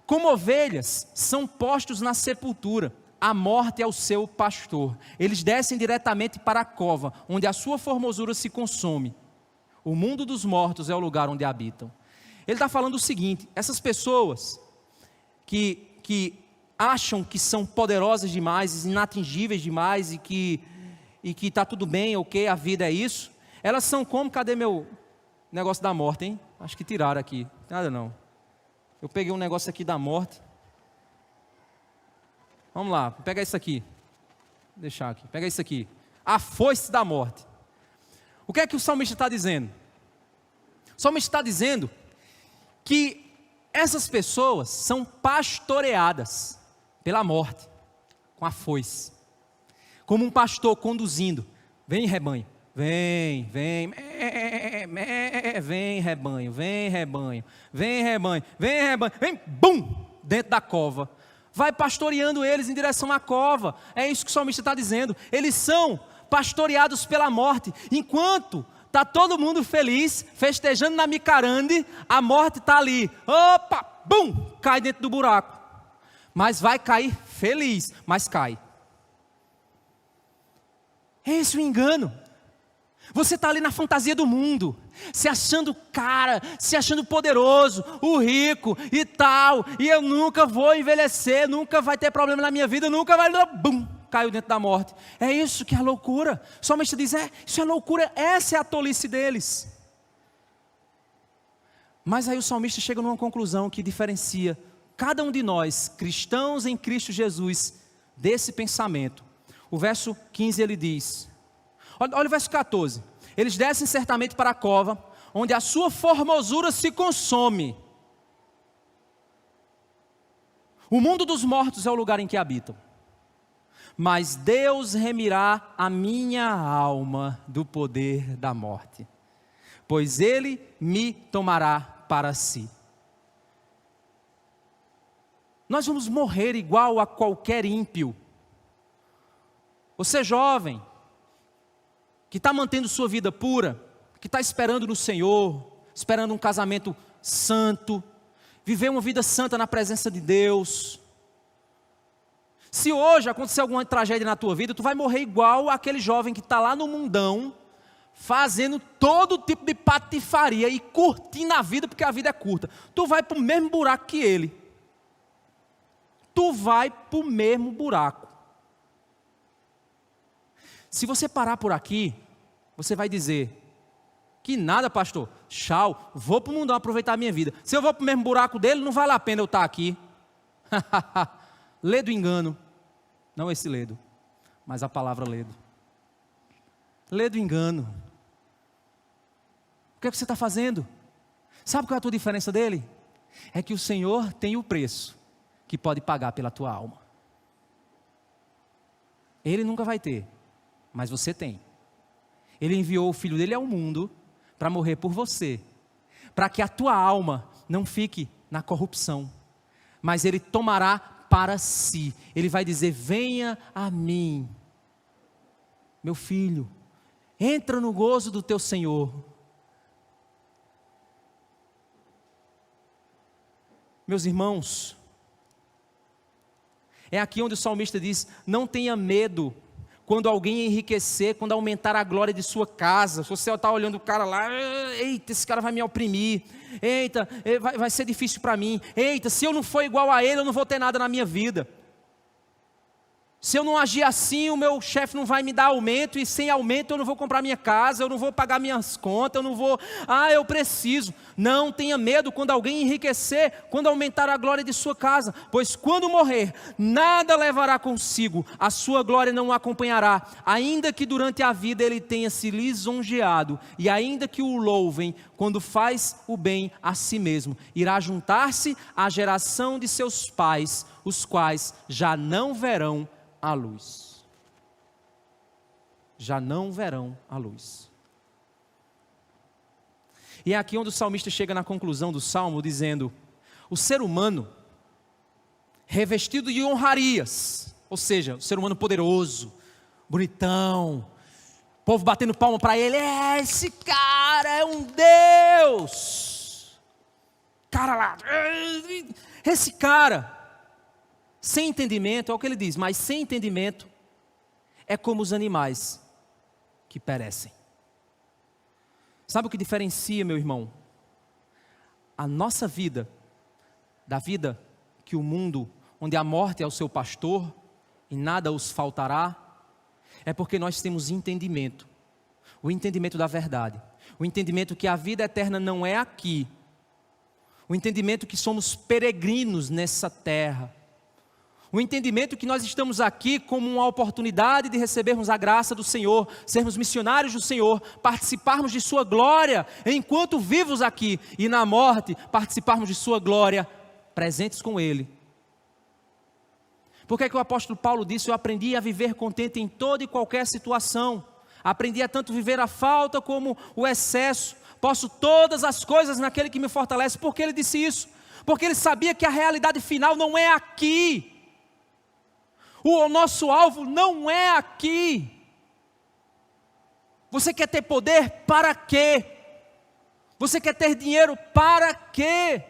Como ovelhas são postos na sepultura, a morte é o seu pastor. Eles descem diretamente para a cova, onde a sua formosura se consome. O mundo dos mortos é o lugar onde habitam. Ele está falando o seguinte: essas pessoas que acham que são poderosas demais, inatingíveis demais, e e que está tudo bem, ok, a vida é isso, elas são como, cadê meu negócio da morte, hein? Acho que tiraram aqui, nada não. Eu peguei um negócio aqui da morte. Vamos lá, vou pegar isso aqui. Vou deixar aqui, pega isso aqui. A foice da morte. O que é que o salmista está dizendo? O salmista está dizendo que essas pessoas são pastoreadas pela morte, com a foice. Como um pastor conduzindo. Vem rebanho, vem, vem, vem rebanho, vem rebanho, vem rebanho, vem rebanho, vem, bum, dentro da cova. Vai pastoreando eles em direção à cova. É isso que o salmista está dizendo. Eles são pastoreados pela morte. Enquanto está todo mundo feliz, festejando na micarande, a morte está ali. Opa, bum, cai dentro do buraco. Mas vai cair feliz, mas cai. É esse o engano. Você está ali na fantasia do mundo, se achando cara, se achando poderoso, o rico e tal, e eu nunca vou envelhecer, nunca vai ter problema na minha vida, nunca vai, bum, caiu dentro da morte. É isso que é loucura. O salmista diz, isso é loucura, essa é a tolice deles. Mas aí o salmista chega numa conclusão que diferencia cada um de nós, cristãos em Cristo Jesus, desse pensamento. O verso 15 ele diz, olha o verso 14, eles descem certamente para a cova, onde a sua formosura se consome. O mundo dos mortos é o lugar em que habitam. Mas Deus remirá a minha alma do poder da morte, pois Ele me tomará para si. Nós vamos morrer igual a qualquer ímpio. Você jovem, que está mantendo sua vida pura, que está esperando no Senhor, esperando um casamento santo, viver uma vida santa na presença de Deus. Se hoje acontecer alguma tragédia na tua vida, tu vai morrer igual aquele jovem que está lá no mundão, fazendo todo tipo de patifaria e curtindo a vida, porque a vida é curta. Tu vai para o mesmo buraco que ele. Tu vai para o mesmo buraco. Se você parar por aqui, você vai dizer, que nada pastor, tchau, vou para o mundão aproveitar a minha vida. Se eu vou para o mesmo buraco dele, não vale a pena eu estar aqui. Ledo engano, não esse ledo, mas a palavra ledo. Ledo engano. O que é que você está fazendo? Sabe qual é a tua diferença dele? É que o Senhor tem o preço que pode pagar pela tua alma. Ele nunca vai ter, mas você tem. Ele enviou o Filho dele ao mundo para morrer por você, para que a tua alma não fique na corrupção, mas Ele tomará para si. Ele vai dizer, venha a mim, meu filho, entra no gozo do teu Senhor. Meus irmãos, é aqui onde o salmista diz, não tenha medo quando alguém enriquecer, quando aumentar a glória de sua casa. Se você está olhando o cara lá, eita, esse cara vai me oprimir, eita, vai ser difícil para mim, eita, se eu não for igual a ele, eu não vou ter nada na minha vida. Se eu não agir assim, o meu chefe não vai me dar aumento, e sem aumento eu não vou comprar minha casa, eu não vou pagar minhas contas, eu não vou, eu preciso. Não tenha medo quando alguém enriquecer, quando aumentar a glória de sua casa, pois quando morrer, nada levará consigo, a sua glória não o acompanhará, ainda que durante a vida ele tenha se lisonjeado, e ainda que o louvem, quando faz o bem a si mesmo, irá juntar-se à geração de seus pais, os quais já não verão a luz. Já não verão a luz. E é aqui onde o salmista chega na conclusão do salmo, dizendo, o ser humano, revestido de honrarias, ou seja, o ser humano poderoso, bonitão, o povo batendo palma para ele, esse cara é um Deus, cara lá, esse cara, sem entendimento, é o que ele diz, mas sem entendimento é como os animais que perecem. Sabe o que diferencia, meu irmão, a nossa vida da vida que o mundo, onde a morte é o seu pastor e nada os faltará, É porque nós temos entendimento. O entendimento da verdade. O entendimento que a vida eterna não é aqui. O entendimento que somos peregrinos nessa terra. O entendimento que nós estamos aqui como uma oportunidade de recebermos a graça do Senhor, sermos missionários do Senhor, participarmos de sua glória enquanto vivos aqui, e na morte participarmos de sua glória presentes com Ele. Por que é que o apóstolo Paulo disse: eu aprendi a viver contente em toda e qualquer situação, aprendi a tanto viver a falta como o excesso, posso todas as coisas naquele que me fortalece? Por que ele disse isso? Porque ele sabia que a realidade final não é aqui. O nosso alvo não é aqui. Você quer ter poder? Para quê? Você quer ter dinheiro? Para quê?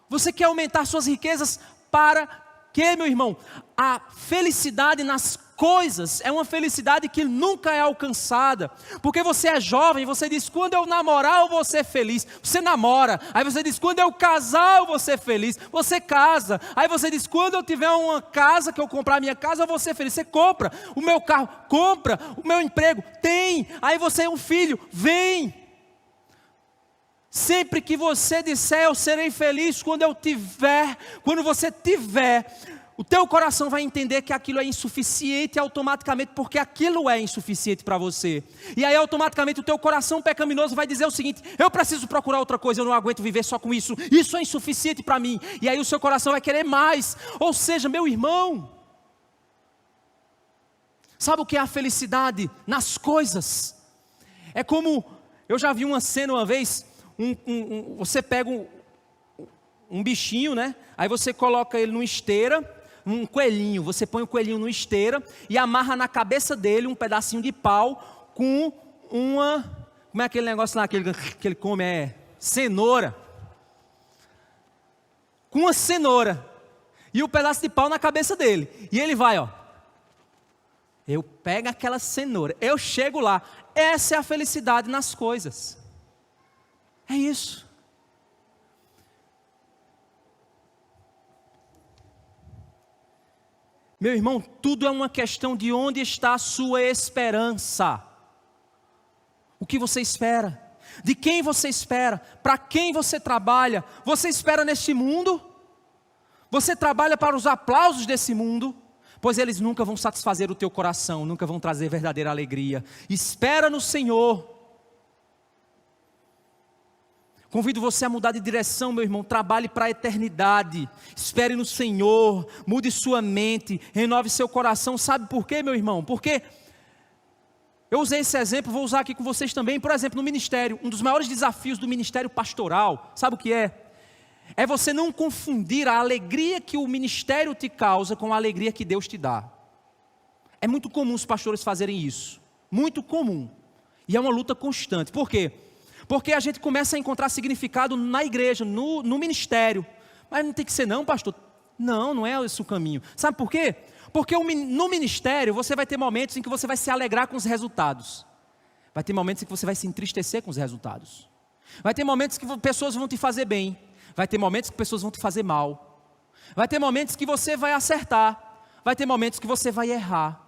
Você quer aumentar suas riquezas? Para quê, meu irmão? A felicidade nas coisas é uma felicidade que nunca é alcançada, porque você é jovem, você diz: quando eu namorar eu vou ser feliz. Você namora. Aí você diz: quando eu casar eu vou ser feliz. Você casa. Aí você diz: quando eu tiver uma casa, que eu comprar a minha casa, eu vou ser feliz. Você compra o meu carro, compra o meu emprego, tem. Aí você é um filho, vem. Sempre que você disser: eu serei feliz quando eu tiver, quando você tiver, o teu coração vai entender que aquilo é insuficiente automaticamente, porque aquilo é insuficiente para você. E aí automaticamente o teu coração pecaminoso vai dizer o seguinte: eu preciso procurar outra coisa, eu não aguento viver só com isso, isso é insuficiente para mim. E aí o seu coração vai querer mais. Ou seja, meu irmão, sabe o que é a felicidade nas coisas? É como, eu já vi uma cena uma vez, você pega um bichinho, né? Aí você coloca ele numa esteira, um coelhinho, você põe o coelhinho numa esteira e amarra na cabeça dele um pedacinho de pau com uma, como é aquele negócio lá que ele come, cenoura, com uma cenoura, e o pedaço de pau na cabeça dele, e ele vai, eu pego aquela cenoura, eu chego lá. Essa é a felicidade nas coisas, é isso. Meu irmão, tudo é uma questão de onde está a sua esperança. O que você espera? De quem você espera? Para quem você trabalha? Você espera neste mundo? Você trabalha para os aplausos desse mundo? Pois eles nunca vão satisfazer o teu coração, nunca vão trazer verdadeira alegria. Espera no Senhor. Convido você a mudar de direção, meu irmão. Trabalhe para a eternidade. Espere no Senhor. Mude sua mente. Renove seu coração. Sabe por quê, meu irmão? Porque eu usei esse exemplo, vou usar aqui com vocês também. Por exemplo, no ministério, um dos maiores desafios do ministério pastoral, sabe o que é? É você não confundir a alegria que o ministério te causa com a alegria que Deus te dá. É muito comum os pastores fazerem isso. Muito comum. E é uma luta constante. Por quê? Porque a gente começa a encontrar significado na igreja, no ministério. Mas não tem que ser não, pastor. Não é esse o caminho. Sabe por quê? Porque no ministério você vai ter momentos em que você vai se alegrar com os resultados. Vai ter momentos em que você vai se entristecer com os resultados. Vai ter momentos que pessoas vão te fazer bem. Vai ter momentos que pessoas vão te fazer mal. Vai ter momentos que você vai acertar. Vai ter momentos que você vai errar.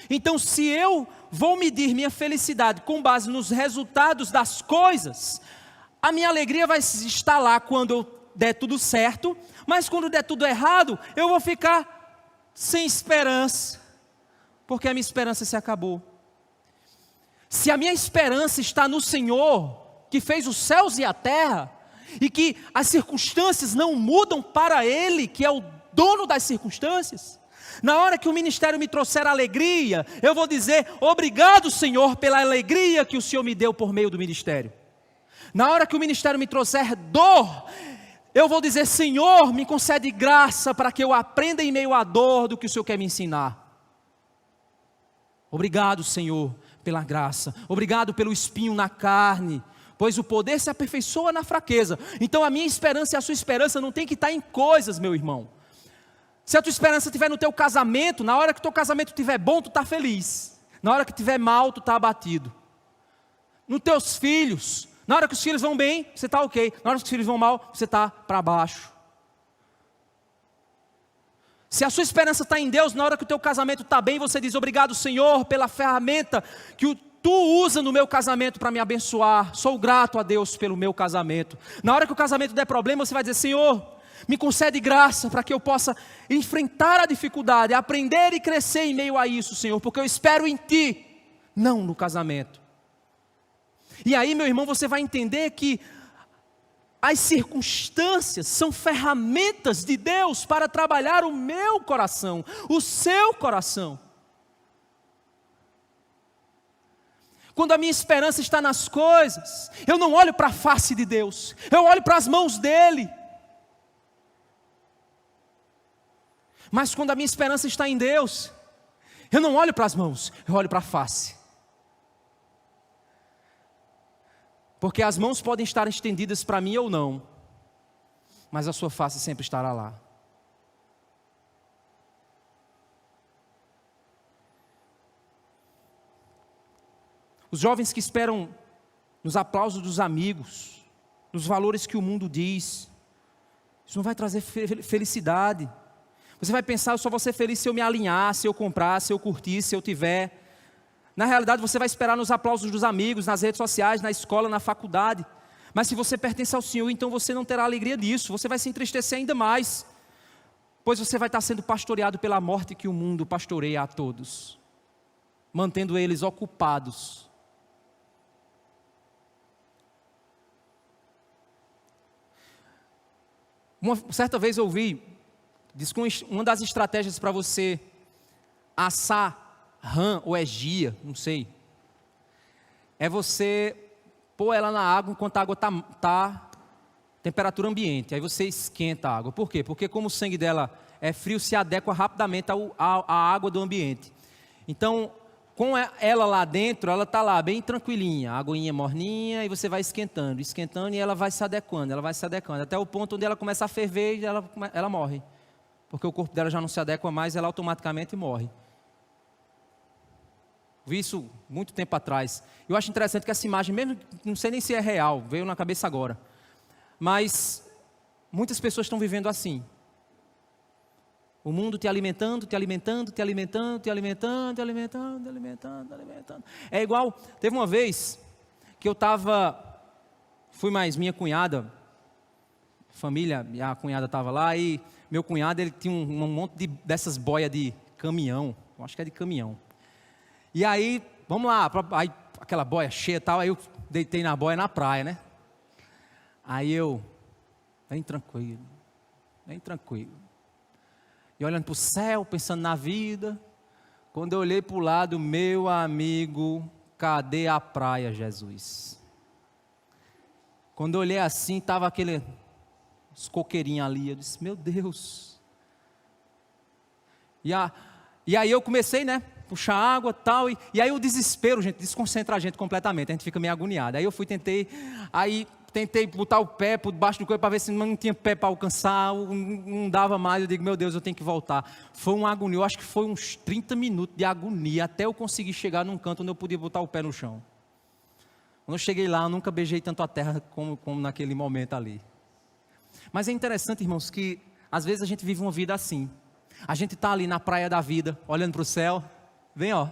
Então, se eu vou medir minha felicidade com base nos resultados das coisas, a minha alegria vai estar lá quando eu der tudo certo, mas quando der tudo errado, eu vou ficar sem esperança, porque a minha esperança se acabou. Se a minha esperança está no Senhor, que fez os céus e a terra, e que as circunstâncias não mudam para Ele, que é o dono das circunstâncias, na hora que o ministério me trouxer alegria, eu vou dizer: obrigado, Senhor, pela alegria que o Senhor me deu por meio do ministério. Na hora que o ministério me trouxer dor, eu vou dizer: Senhor, me concede graça para que eu aprenda em meio à dor do que o Senhor quer me ensinar. Obrigado, Senhor, pela graça. Obrigado pelo espinho na carne, pois o poder se aperfeiçoa na fraqueza. Então a minha esperança e a sua esperança não tem que estar em coisas, meu irmão. Se a tua esperança estiver no teu casamento, na hora que o teu casamento estiver bom, tu está feliz. Na hora que estiver mal, tu está abatido. Nos teus filhos, na hora que os filhos vão bem, você está ok. Na hora que os filhos vão mal, você está para baixo. Se a sua esperança está em Deus, na hora que o teu casamento está bem, você diz: obrigado, Senhor, pela ferramenta que Tu usa no meu casamento para me abençoar. Sou grato a Deus pelo meu casamento. Na hora que o casamento der problema, você vai dizer: Senhor, me concede graça para que eu possa enfrentar a dificuldade, aprender e crescer em meio a isso, Senhor, porque eu espero em Ti, não no casamento. E aí, meu irmão, você vai entender que as circunstâncias são ferramentas de Deus para trabalhar o meu coração, o seu coração. Quando a minha esperança está nas coisas, eu não olho para a face de Deus, eu olho para as mãos dEle. Mas quando a minha esperança está em Deus, eu não olho para as mãos, eu olho para a face. Porque as mãos podem estar estendidas para mim ou não, mas a sua face sempre estará lá. Os jovens que esperam nos aplausos dos amigos, nos valores que o mundo diz, isso não vai trazer felicidade. Você vai pensar: eu só vou ser feliz se eu me alinhar, se eu comprar, se eu curtir, se eu tiver. Na realidade, você vai esperar nos aplausos dos amigos, nas redes sociais, na escola, na faculdade. Mas se você pertence ao Senhor, então você não terá alegria disso, você vai se entristecer ainda mais, pois você vai estar sendo pastoreado pela morte que o mundo pastoreia a todos, mantendo eles ocupados. Certa vez eu ouvi, diz que uma das estratégias para você assar rã ou egia, não sei, é você pôr ela na água enquanto a água está temperatura ambiente. Aí você esquenta a água. Por quê? Porque como o sangue dela é frio, se adequa rapidamente à água do ambiente. Então, com ela lá dentro, ela está lá bem tranquilinha, a aguinha morninha, e você vai esquentando, e ela vai se adequando, até o ponto onde ela começa a ferver e ela morre. Porque o corpo dela já não se adequa mais, ela automaticamente morre. Vi isso muito tempo atrás. Eu acho interessante que essa imagem, mesmo não sei nem se é real, veio na cabeça agora. Mas muitas pessoas estão vivendo assim. O mundo te alimentando. É igual, teve uma vez que eu fui mais minha cunhada, família, a cunhada estava lá, e meu cunhado, ele tinha um monte dessas boias de caminhão, eu acho que é de caminhão. E aí, vamos lá, aí, aquela boia cheia e tal, aí eu deitei na boia na praia, né? Aí eu, bem tranquilo. E olhando para o céu, pensando na vida. Quando eu olhei para o lado, meu amigo, cadê a praia, Jesus? Quando eu olhei assim, estava os coqueirinhos ali. Eu disse: meu Deus. E aí eu comecei, né? Puxar água e tal, e aí o desespero, gente, desconcentra a gente completamente, a gente fica meio agoniado. Aí eu tentei botar o pé por debaixo do corpo para ver se não tinha pé para alcançar, não dava mais. Eu digo: meu Deus, eu tenho que voltar. Foi uma agonia, eu acho que foi uns 30 minutos de agonia, até eu conseguir chegar num canto onde eu podia botar o pé no chão. Quando eu cheguei lá, eu nunca beijei tanto a terra como naquele momento ali. Mas é interessante, irmãos, que às vezes a gente vive uma vida assim. A gente está ali na praia da vida, olhando para o céu, vem ó,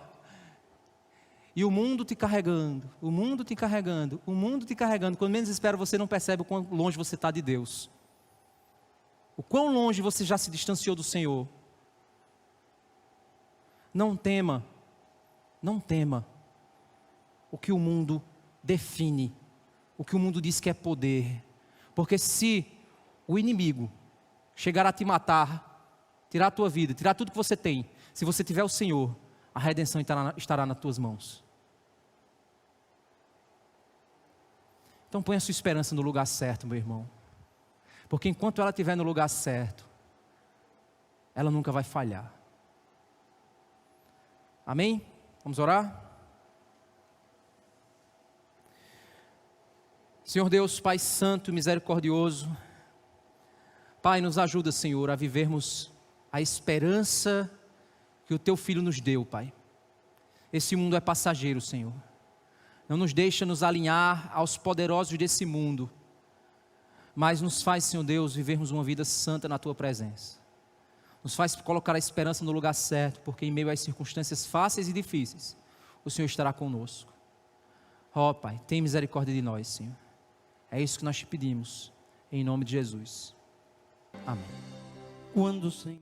e o mundo te carregando, quando menos espera você não percebe o quão longe você está de Deus, o quão longe você já se distanciou do Senhor. Não tema o que o mundo define, o que o mundo diz que é poder, porque se o inimigo chegar a te matar, tirar a tua vida, tirar tudo que você tem, se você tiver o Senhor, a redenção estará nas tuas mãos. Então põe a sua esperança no lugar certo, meu irmão. Porque enquanto ela estiver no lugar certo, ela nunca vai falhar. Amém? Vamos orar? Senhor Deus, Pai santo e misericordioso, Pai, nos ajuda, Senhor, a vivermos a esperança que o Teu Filho nos deu, Pai. Esse mundo é passageiro, Senhor. Não nos deixa nos alinhar aos poderosos desse mundo, mas nos faz, Senhor Deus, vivermos uma vida santa na Tua presença. Nos faz colocar a esperança no lugar certo, porque em meio às circunstâncias fáceis e difíceis, o Senhor estará conosco. Ó Pai, tem misericórdia de nós, Senhor. É isso que nós te pedimos, em nome de Jesus. Amém. Quando o Senhor